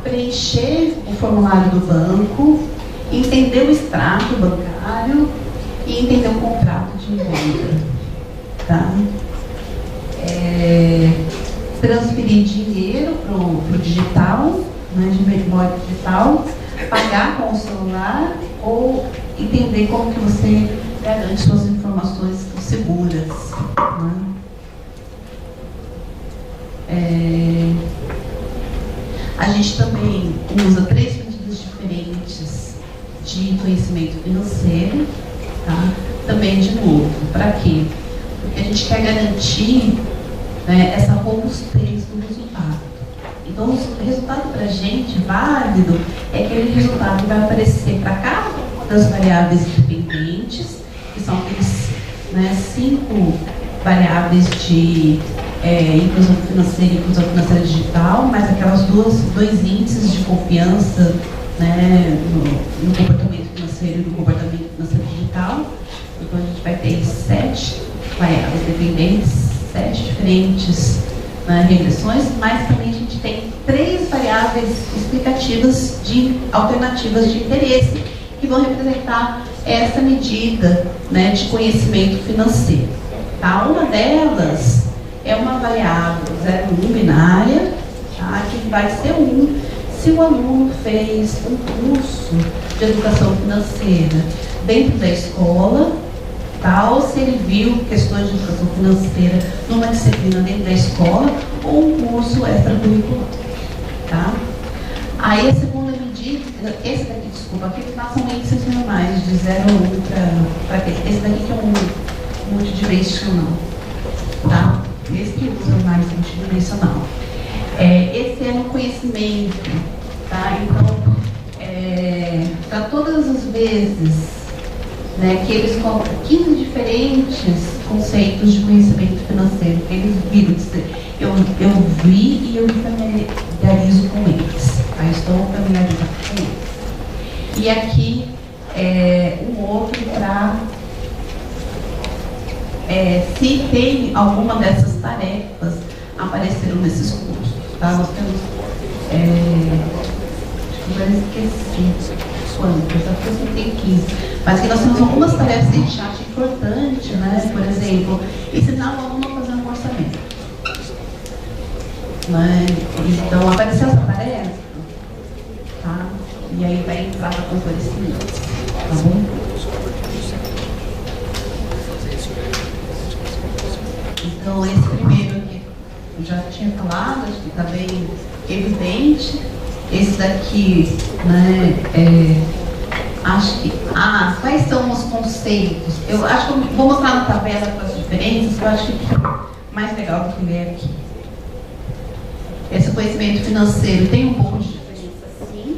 preencher o formulário do banco, entender o extrato bancário e entender o contrato de venda, tá? Transferir dinheiro para o digital, né, de modo digital, pagar com o celular ou entender como que você garante suas informações seguras, né? A gente também usa 3 medidas diferentes de conhecimento financeiro, tá? Também, de novo, para quê? Porque a gente quer garantir, né, essa robustez do resultado. Então, o resultado para a gente válido é aquele resultado que vai aparecer para cada uma das variáveis independentes, que são aqueles, né, 5 variáveis de inclusão financeira e inclusão financeira digital, mais aquelas dois índices de confiança, né, no comportamento financeiro e no comportamento financeiro digital. Então, a gente vai ter 7 variáveis dependentes, 7 diferentes, né, regressões, mas também a gente tem 3 variáveis explicativas de alternativas de interesse que vão representar essa medida, né, de conhecimento financeiro. Tá? Uma delas é uma variável 0,1 binária, tá, que vai ser 1 se o aluno fez um curso de educação financeira dentro da escola, tá, ou se ele viu questões de educação financeira numa disciplina dentro da escola ou um curso extracurricular. Tá? Aí a segunda medida, esse daqui, desculpa, aqui são índices normais de 0 a 1 para esse daqui que é um multidimensional. Tá? Esse que usa mais multidimensional. Esse é um conhecimento, tá? Então, para todas as vezes, né, que eles colocam 15 diferentes conceitos de conhecimento financeiro, que eles viram, eu vi e eu me familiarizo com eles, tá? Estou familiarizado com eles. E aqui um outro para se tem alguma dessas tarefas apareceram nesses cursos, tá? Nós temos, eu esqueci quantas, acho que tem 15, mas que nós temos algumas tarefas em chat importante, né? Por exemplo, ensinar o aluno a fazer um orçamento. Né? Então, apareceu essa tarefa, tá? E aí vai entrar com conhecimento, tá bom? Então, esse primeiro aqui, eu já tinha falado, acho que está bem evidente. Esse daqui, né, acho que... quais são os conceitos? Eu acho que eu vou mostrar na tabela com as diferenças, que eu acho que é mais legal do que ler aqui. Esse conhecimento financeiro tem um pouco de diferença, sim.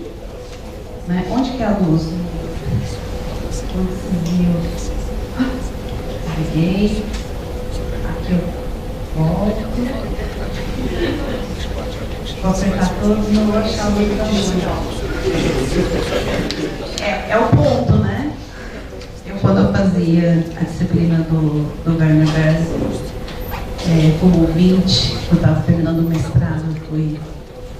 Né? Onde que é a luz? Conseguiu. Peguei. Aqui eu volto. Vou apertar todos, não vou achar o livro da luz. É o ponto, né? Quando eu fazia a disciplina do Werner Bergson, como ouvinte, eu estava terminando o mestrado,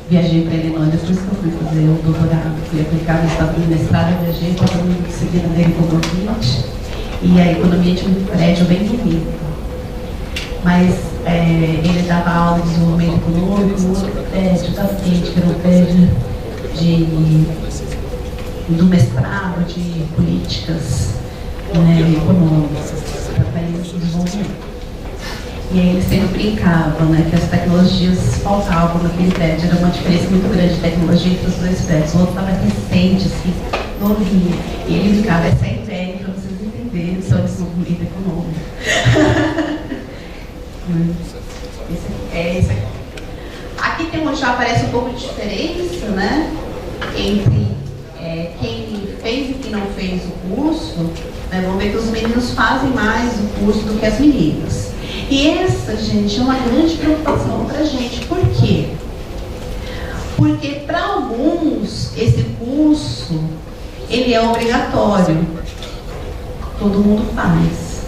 viajei para Illinois, depois que eu fui fazer o doutorado, fui aplicar no estado do mestrado, eu viajei para a disciplina dele como ouvinte, e a economia tinha um prédio bem bonito. Mas ele dava aula de desenvolvimento econômico, um outro prédio da frente, que era um prédio do mestrado de políticas econômicas para países de desenvolvimento. E aí ele sempre brincava, né, que as tecnologias faltavam naquele prédio, era uma diferença muito grande de tecnologia entre os dois prédios. O outro estava recente, assim, novinho. E ele brincava, essa é a ideia para vocês entenderem sobre o desenvolvimento econômico. Esse aqui. Aqui tem onde já aparece um pouco de diferença, né, entre quem fez e quem não fez o curso. Né, vamos ver que os meninos fazem mais o curso do que as meninas. E essa, gente, é uma grande preocupação para a gente. Por quê? Porque para alguns esse curso ele é obrigatório. Todo mundo faz.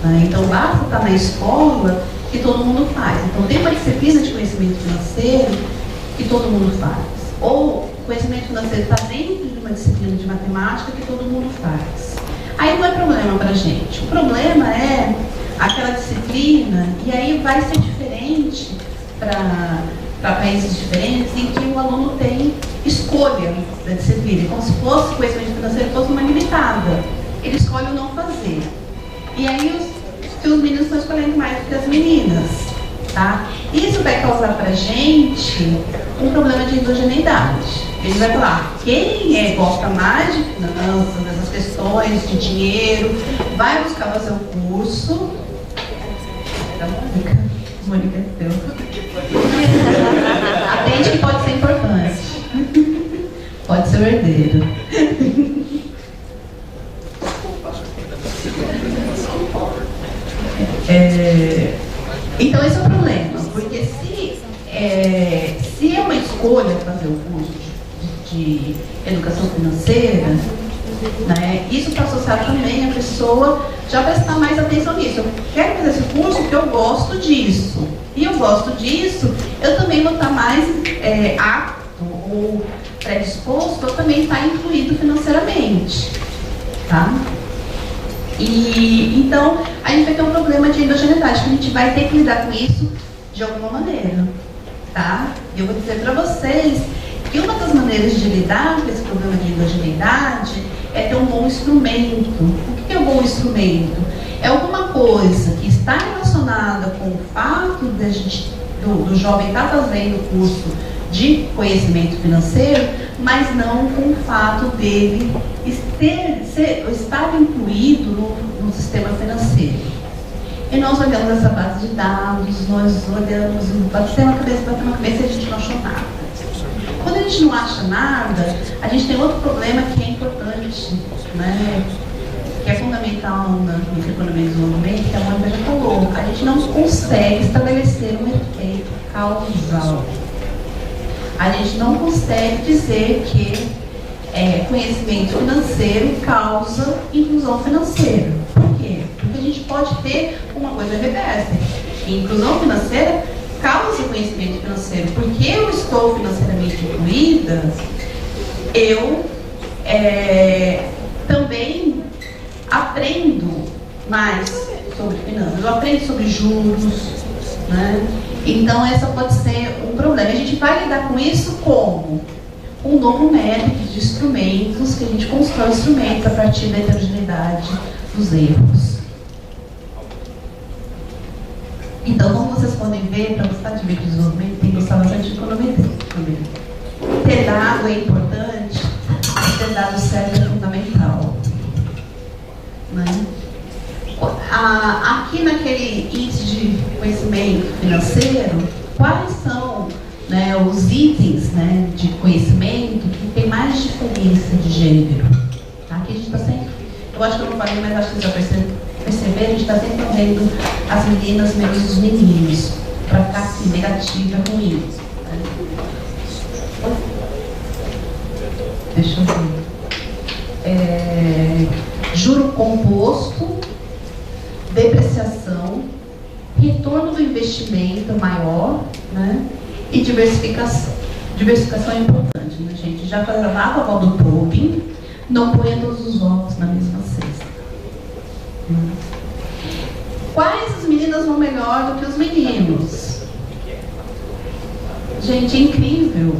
Né? Então basta estar na escola que todo mundo faz. Então tem uma disciplina de conhecimento financeiro que todo mundo faz. Ou conhecimento financeiro está dentro de uma disciplina de matemática que todo mundo faz. Aí não é problema para a gente. O problema é aquela disciplina, e aí vai ser diferente para países diferentes, em que o aluno tem escolha da disciplina, como se fosse conhecimento financeiro fosse uma limitada. Ele escolhe o não fazer. E aí os meninos estão escolhendo mais do que as meninas. Tá? Isso vai causar para a gente um problema de endogeneidade. Ele vai falar, quem gosta mais de finanças, dessas questões de dinheiro, vai buscar fazer o curso da Mônica. Mônica é seu. Atende que pode ser importante. Pode ser o herdeiro. Então esse é o problema, porque se é uma escolha fazer o curso de educação financeira, né, isso está associado também a pessoa já prestar mais atenção nisso. Eu quero fazer esse curso porque eu gosto disso. E eu gosto disso, eu também vou estar mais apto ou predisposto a também estar incluído financeiramente. Tá? E então a gente vai ter um problema de endogeneidade, que a gente vai ter que lidar com isso de alguma maneira. Tá? E eu vou dizer para vocês que uma das maneiras de lidar com esse problema de endogeneidade é ter um bom instrumento. O que é um bom instrumento? É alguma coisa que está relacionada com o fato do jovem estar fazendo o curso de conhecimento financeiro, mas não com o fato dele estar incluído no sistema financeiro. E nós olhamos essa base de dados, nós olhamos, batemos a cabeça e a gente não achou nada. Quando a gente não acha nada, a gente tem outro problema que é importante, né? Que é fundamental na economia de desenvolvimento, que a Mônica já falou. A gente não consegue estabelecer um efeito causal. A gente não consegue dizer que conhecimento financeiro causa inclusão financeira. Por quê? Porque a gente pode ter uma coisa reversa. Inclusão financeira causa conhecimento financeiro. Porque eu estou financeiramente incluída, eu também aprendo mais sobre finanças, eu aprendo sobre juros, né? Então essa pode ser um problema. A gente vai lidar com isso como? Um novo método de instrumentos, que a gente constrói instrumentos a partir da heterogeneidade dos erros. Então, como vocês podem ver, para gostar de ver desenvolvimento, tem que gostar bastante de econometria também. Ter dado é importante, ter dado certo é fundamental. Né? Aqui naquele índice de conhecimento financeiro, quais são, né, os itens, né, de conhecimento que tem mais diferença de gênero? Aqui a gente está sempre, eu acho que eu não falei, mas acho que vocês já perceberam, a gente está sempre vendo as meninas menos os meninos, para ficar assim, negativa, ruim. Né? Deixa eu ver. Juro composto, depreciação, retorno do investimento maior, né? E diversificação. Diversificação é importante, né, gente? Já falava a avó do Tobin, não ponha todos os ovos na mesma cesta. Quais as meninas vão melhor do que os meninos? Gente, é incrível.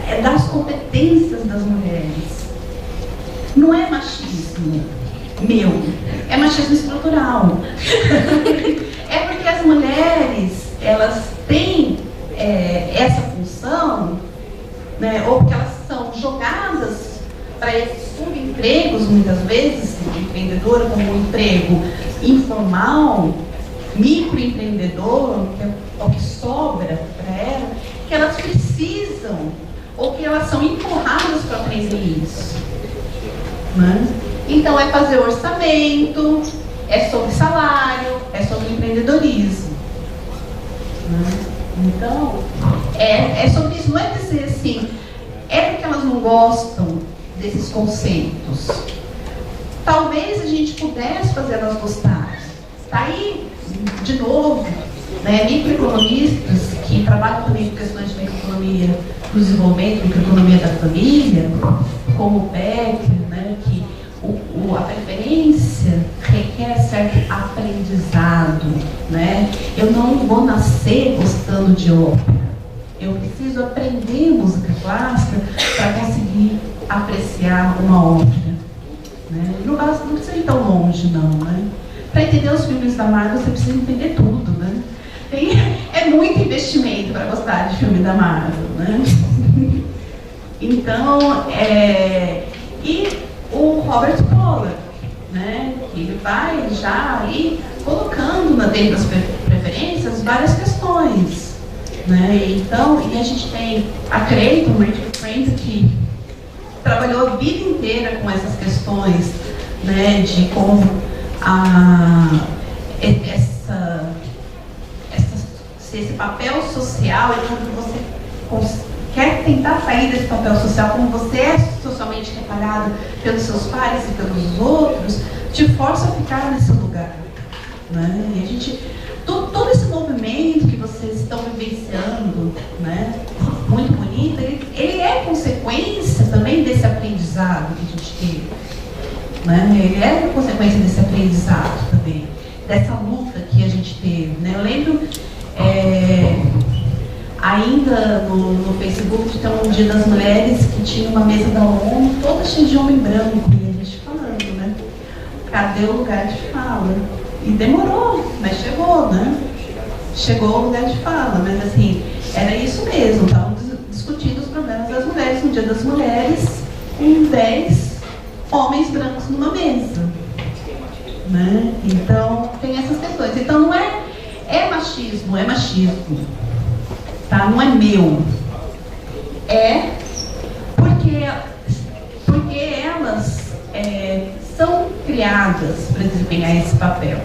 É das competências das mulheres. Não é machismo meu, é machismo estrutural. É porque as mulheres, elas têm essa função, né, ou porque elas são jogadas para esses subempregos, muitas vezes, de empreendedora como um emprego informal, microempreendedor, que é o que sobra para ela, que elas precisam, ou que elas são empurradas para aprender isso. Né? Então é fazer orçamento, é sobre salário, é sobre empreendedorismo. Né? Então, é sobre isso. Não é dizer assim, é porque elas não gostam desses conceitos. Talvez a gente pudesse fazer elas gostarem. Está aí, de novo, né, microeconomistas que trabalham também com questões de microeconomia do desenvolvimento, microeconomia da família, como o Becker, né, que a preferência requer certo aprendizado, né? Eu não vou nascer gostando de ópera. Eu preciso aprender música clássica para conseguir apreciar uma ópera. Né? Não precisa ir tão longe, não. Né? Para entender os filmes da Marvel, você precisa entender tudo. Né? É muito investimento para gostar de filme da Marvel. Né? Então, e o Robert Pollack, né, que ele vai já aí colocando dentro das preferências várias questões. Né? Então, e a gente tem a Creighton, Rachel Creighton, que trabalhou a vida inteira com essas questões, né, de como esse papel social, e quando você quer tentar sair desse papel social, como você é socialmente retalhado pelos seus pares e pelos outros, te força a ficar nesse lugar. Né? E a gente, todo esse movimento que vocês estão vivenciando, né, muito bonito, ele é consequência também desse aprendizado que a gente teve. Né? Ele é consequência desse aprendizado também, dessa luta que a gente teve. Né? Eu lembro, ainda no Facebook, de ter um Dia das Mulheres que tinha uma mesa da ONU toda cheia de homem branco, e a gente falando, né? Cadê o lugar de fala? E demorou, mas chegou, né? Chegou o lugar de fala, mas assim, era isso mesmo, estavam discutindo os problemas das mulheres no Dia das Mulheres, com 10 homens brancos numa mesa. Né? Então, tem essas questões. Então, não é machismo, é machismo. Tá? Não é meu. É porque elas são criadas para desempenhar esse papel.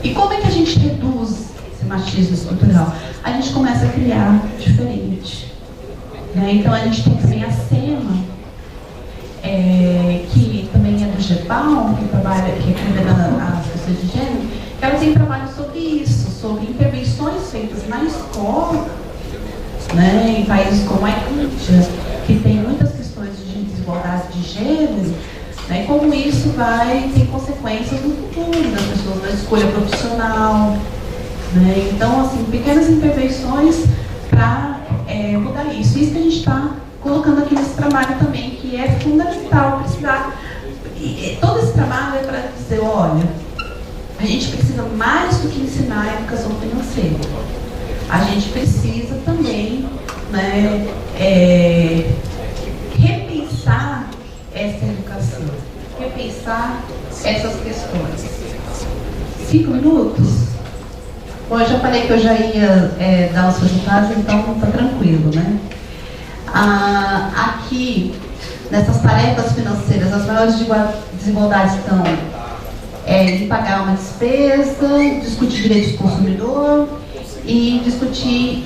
E como é que a gente reduz esse machismo estrutural? A gente começa a criar diferente. Né? Então a gente tem também a SEMA, que também é do GEPAL, que cuida das questões de gênero, que ela tem trabalho sobre isso, sobre intervenções feitas na escola, né, em países como a Índia, que tem muitas questões de desigualdade de gênero, né? E como isso vai ter consequências no futuro das pessoas, na escolha profissional, né? Então, assim, pequenas intervenções para mudar isso. Isso que a gente está colocando aqui nesse trabalho também, que é fundamental precisar. E todo esse trabalho é para dizer, olha, a gente precisa mais do que ensinar a educação financeira. A gente precisa também, né, repensar essa educação, repensar essas questões. 5 minutos? Bom, eu já falei que eu já ia dar os resultados, então está tranquilo, né? Aqui, nessas tarefas financeiras, as maiores desigualdades estão em pagar uma despesa, discutir direitos do consumidor e discutir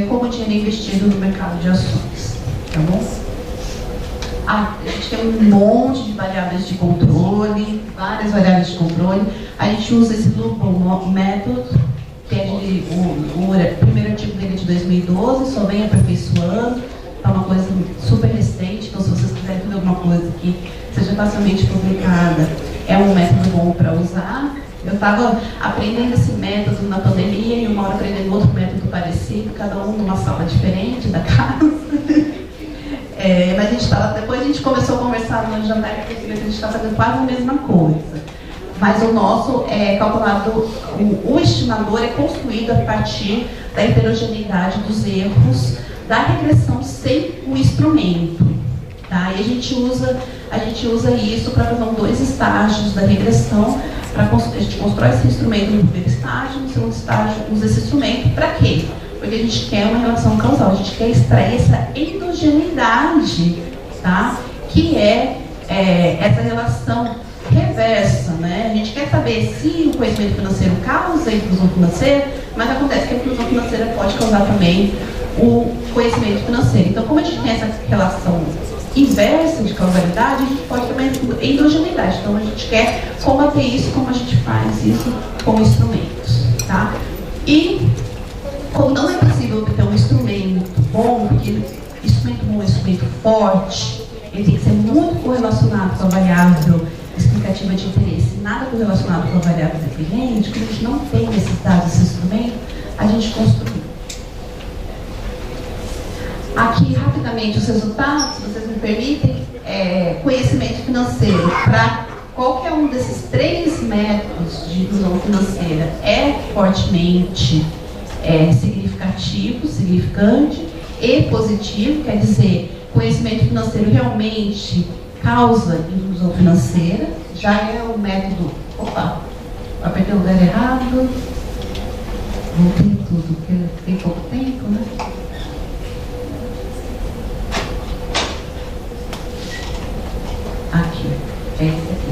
como o dinheiro é investido no mercado de ações, tá bom? A gente tem um monte de variáveis de controle, várias variáveis de controle. A gente usa esse Loophole Method, que é o primeiro artigo dele é de 2012, só vem aperfeiçoando, é uma coisa super recente, então se vocês quiserem fazer alguma coisa que seja facilmente publicada, é um método bom para usar. Eu estava aprendendo esse método na pandemia e uma hora aprendendo outro método parecido, cada um numa sala diferente da casa. Mas depois a gente começou a conversar no jantar e a gente está fazendo quase a mesma coisa. Mas o nosso é calculado, o estimador é construído a partir da heterogeneidade dos erros da regressão sem o instrumento. Tá? E a gente usa isso para fazer 2 estágios da regressão. A gente constrói esse instrumento no primeiro estágio, no segundo estágio usa esse instrumento. Para quê? Porque a gente quer uma relação causal, a gente quer extrair essa endogeneidade, tá? Que é essa relação reversa, né? A gente quer saber se o conhecimento financeiro causa a inclusão financeira, mas acontece que a inclusão financeira pode causar também o conhecimento financeiro. Então, como a gente tem essa relação inversa de causalidade, a gente pode também endogeneidade. Então, a gente quer combater isso, como a gente faz isso com instrumentos, tá? E, como não é possível obter um instrumento bom, porque instrumento bom é um instrumento forte, ele tem que ser muito correlacionado com a variável explicativa de interesse, nada correlacionado com a variável dependente, como a gente não tem necessidade desse instrumento, a gente construiu. Aqui, rapidamente, os resultados, se vocês me permitem, conhecimento financeiro para qualquer um desses 3 métodos de inclusão financeira é fortemente significativo, significante e positivo, quer dizer, conhecimento financeiro realmente causa inclusão financeira, já é o método, apertei o lugar errado, voltei tudo, porque tem pouco tempo, né? Aqui, é esse aqui,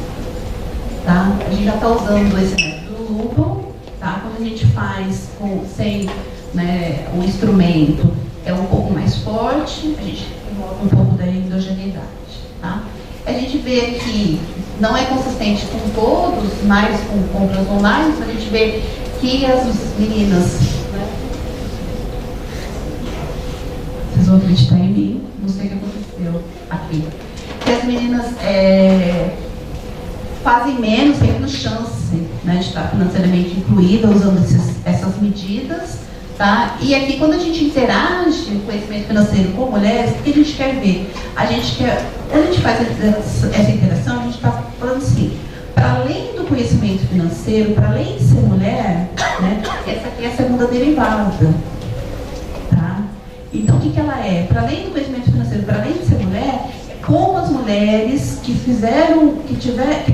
tá? A gente já está usando esse método Loophole, tá? Quando a gente faz sem, né, um instrumento, é um pouco mais forte, a gente envolve um pouco da endogeneidade, tá? A gente vê que não é consistente com todos, mais com compras online, mas a gente vê que as meninas, né? Vocês vão acreditar em mim, não sei o que aconteceu aqui. Que as meninas fazem menos, têm menos chance, né, de estar financeiramente incluída usando essas medidas, tá? E aqui, quando a gente interage com o conhecimento financeiro com mulheres, o que a gente quer ver? Quando a gente faz essa interação, a gente está falando assim, para além do conhecimento financeiro, para além de ser mulher, né, essa aqui é a segunda derivada, tá? Então, o que ela é? Para além do conhecimento financeiro, para além de ser mulher, como as mulheres que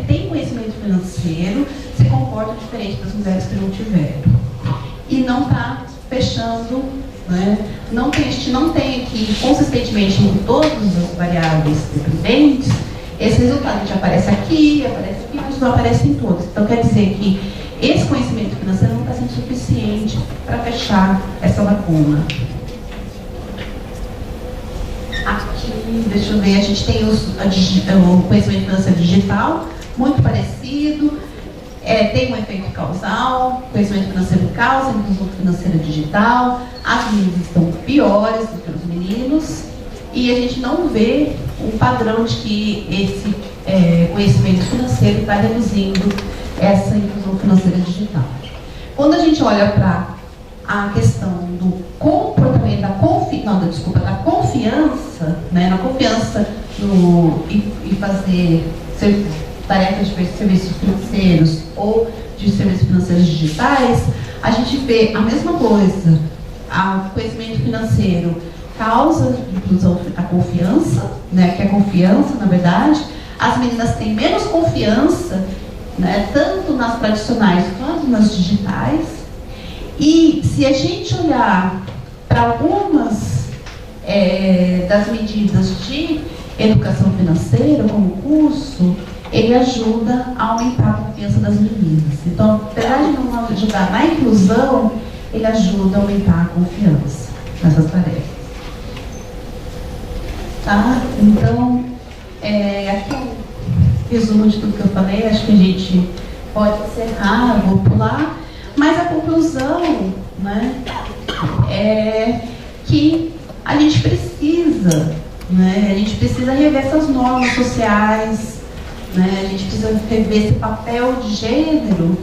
têm conhecimento financeiro se comportam diferente das mulheres que não tiveram. E não está fechando, né? Não tem aqui consistentemente em todas as variáveis dependentes, esse resultado a gente aparece aqui, mas não aparece em todas. Então quer dizer que esse conhecimento financeiro não está sendo suficiente para fechar essa lacuna. Aqui, deixa eu ver, a gente tem o conhecimento financeiro digital, muito parecido, tem um efeito causal, conhecimento financeiro causa, inclusão financeira digital, as meninas estão piores do que os meninos, e a gente não vê um padrão de que conhecimento financeiro e está reduzindo essa inclusão financeira digital. Quando a gente olha para a questão do comportamento, da confiança, né, na confiança e fazer tarefas de serviços financeiros ou de serviços financeiros digitais, a gente vê a mesma coisa. O conhecimento financeiro causa inclusão, a confiança, né, que é confiança, na verdade. As meninas têm menos confiança, né, tanto nas tradicionais quanto nas digitais. E se a gente olhar para algumas das medidas de educação financeira, como curso, ele ajuda a aumentar a confiança das meninas. Então, apesar de não ajudar na inclusão, ele ajuda a aumentar a confiança nessas tarefas. Tá? Então, aqui é um resumo de tudo que eu falei. Acho que a gente pode encerrar, vou pular. Mas a conclusão, né, é que a gente precisa, né, rever essas normas sociais, né, a gente precisa rever esse papel de gênero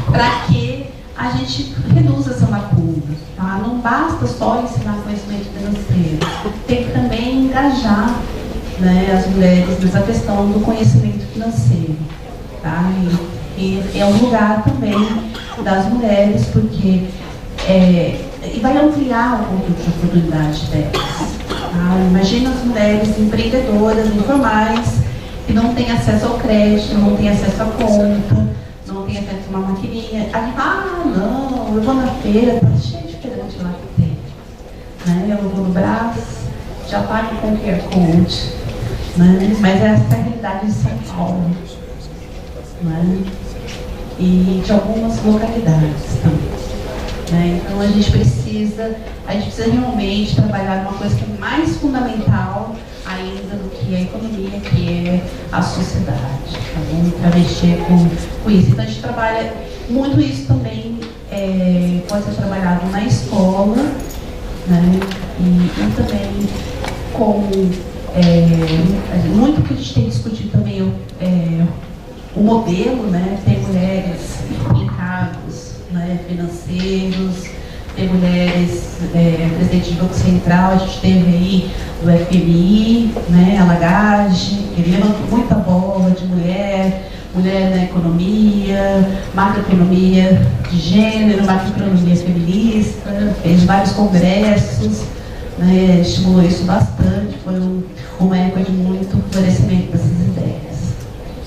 para que a gente reduza essa lacuna. Tá? Não basta só ensinar conhecimento financeiro, tem que também engajar, né, as mulheres nessa questão do conhecimento financeiro. Tá? E é um lugar também das mulheres, porque vai ampliar o conjunto de oportunidade delas. Tá? Imagina as mulheres empreendedoras, informais, que não têm acesso ao crédito, não têm acesso à conta, não têm acesso a uma maquininha. Aí, não, eu vou na feira, tá cheio de feirante lá que tem. Né? Eu vou no Brás, já pago com QR Code. Né? Mas essa é a realidade de São Paulo. Né? E de algumas localidades também. Né? Então a gente precisa realmente trabalhar numa coisa que é mais fundamental ainda do que a economia, que é a sociedade, tá bom? Para mexer com isso. Então a gente trabalha muito isso também, pode ser trabalhado na escola, né? E também muito que a gente tem que discutir também o modelo, né? Tem mulheres em cargos, né, financeiros, tem mulheres presidente do Banco Central, a gente teve aí do FMI, né, a Lagarde, ele levantou muita bola de mulher na economia, macroeconomia de gênero, macroeconomia feminista, fez vários congressos, né, estimulou isso bastante, foi uma época de muito florescimento dessas ideias.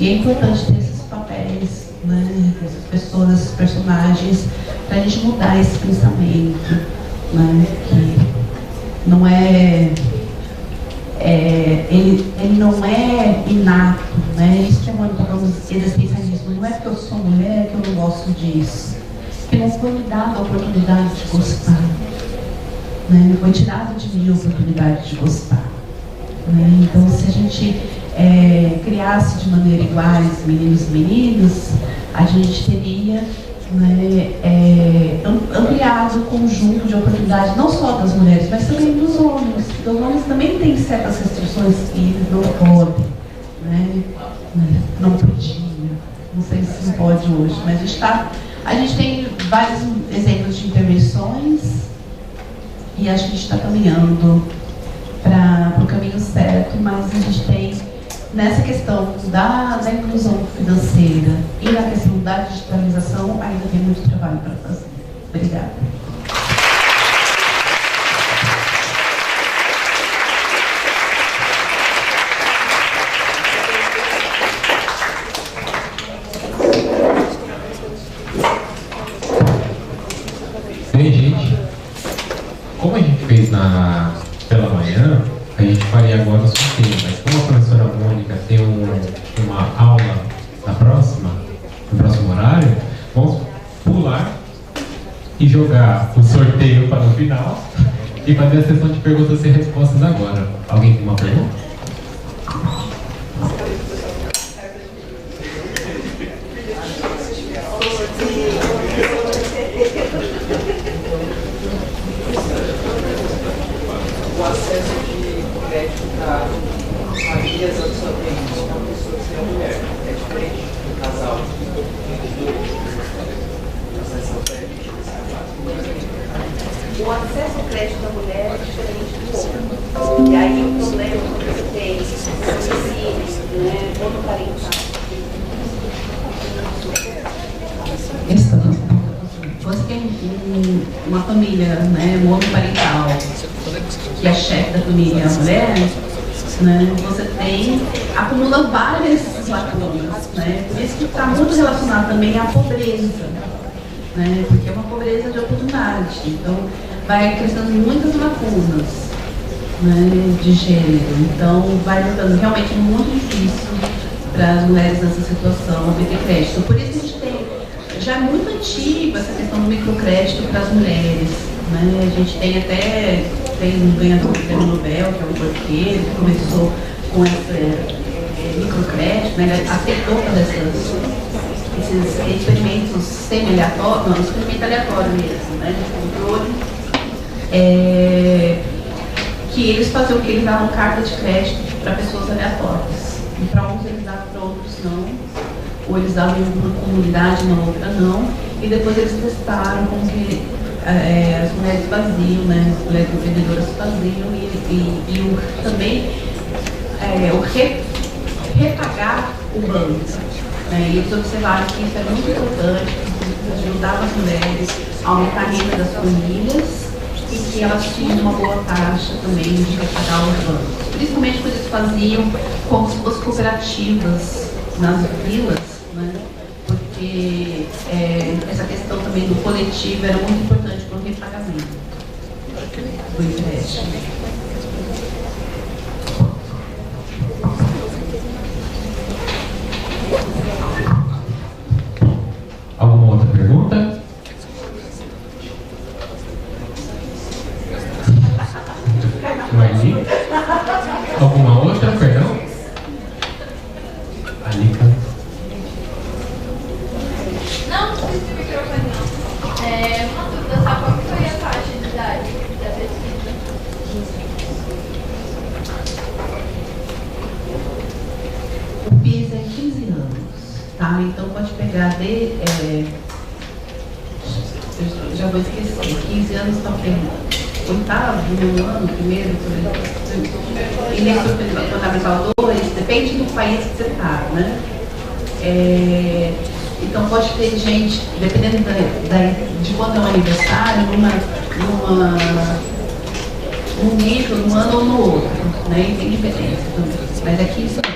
E é importante ter esses papéis, né, essas pessoas, esses personagens, para a gente mudar esse pensamento, né, que não ele não é inato, né, isso que é muito para os existencialismo, não é porque eu sou mulher que eu não gosto disso, que não foi me dada a oportunidade de gostar, né, não foi tirada de mim a oportunidade de gostar. Né? Então, se a gente criasse de maneira iguais meninos e meninas, a gente teria, né, ampliado o conjunto de oportunidades, não só das mulheres, mas também dos homens. Porque os homens também têm certas restrições que eles não podem, né? Não podiam, não sei se não pode hoje, mas a gente tem vários exemplos de intervenções e a gente está caminhando para o caminho certo, mas a gente tem, nessa questão da inclusão financeira e na questão da digitalização, ainda tem muito trabalho para fazer. Obrigada. Bem, gente, como a gente fez pela manhã, a gente faria agora o sorteio, mas como a professora Mônica tem uma aula no próximo horário, vamos pular e jogar o sorteio para o final e fazer a sessão de perguntas e respostas agora. Alguém tem uma pergunta? O acesso de crédito para famílias absorventes, uma pessoa que seja mulher. Você tem uma família, né, monoparental, que a chefe da família é a mulher, né, você acumula várias lacunas, né, por isso que está muito relacionado também à pobreza, né, porque é uma pobreza de oportunidade, então vai acrescentando muitas lacunas, né, de gênero, então vai ficando realmente muito difícil para as mulheres nessa situação obter crédito. Por isso a gente tem, já é muito antigo essa questão do microcrédito para as mulheres, né, a gente tem um ganhador do prêmio Nobel, que é o Porqueiro, que começou com esse microcrédito, né, ele aceitou fazer esses experimentos semi-aleatórios, não, experimento aleatório mesmo, né, de controle, que eles faziam o que? Eles davam carta de crédito para pessoas aleatórias. E para uns eles davam, para outros não. Ou eles davam em uma comunidade, na outra não. E depois eles testaram como que as mulheres faziam, né? As mulheres empreendedoras faziam e também repagar o banco. Né? E eles observaram que isso era muito importante, que ajudava as mulheres a aumentar a renda das famílias e que elas tinham uma boa taxa também de repagar os bancos. Principalmente quando eles faziam como se fossem cooperativas nas vilas, né? Porque essa questão também do coletivo era muito importante para o repagamento do empréstimo. Alguma outra pergunta? Marli? Alguma outra, perdão? Alica? Não precisa de microfone, não. Uma dúvida, sabe qual que foi a faixa de idade da pesquisa? O PIS é 15 anos, tá? Então pode pegar eu já vou esquecer, 15 anos está oitavo, nono ano, primeiro, início fundamental 2, depende do país que você está, né? Então pode ter gente, dependendo de quando é o aniversário, num nível, num ano ou no outro, né? E tem diferença também. Mas é 15 anos.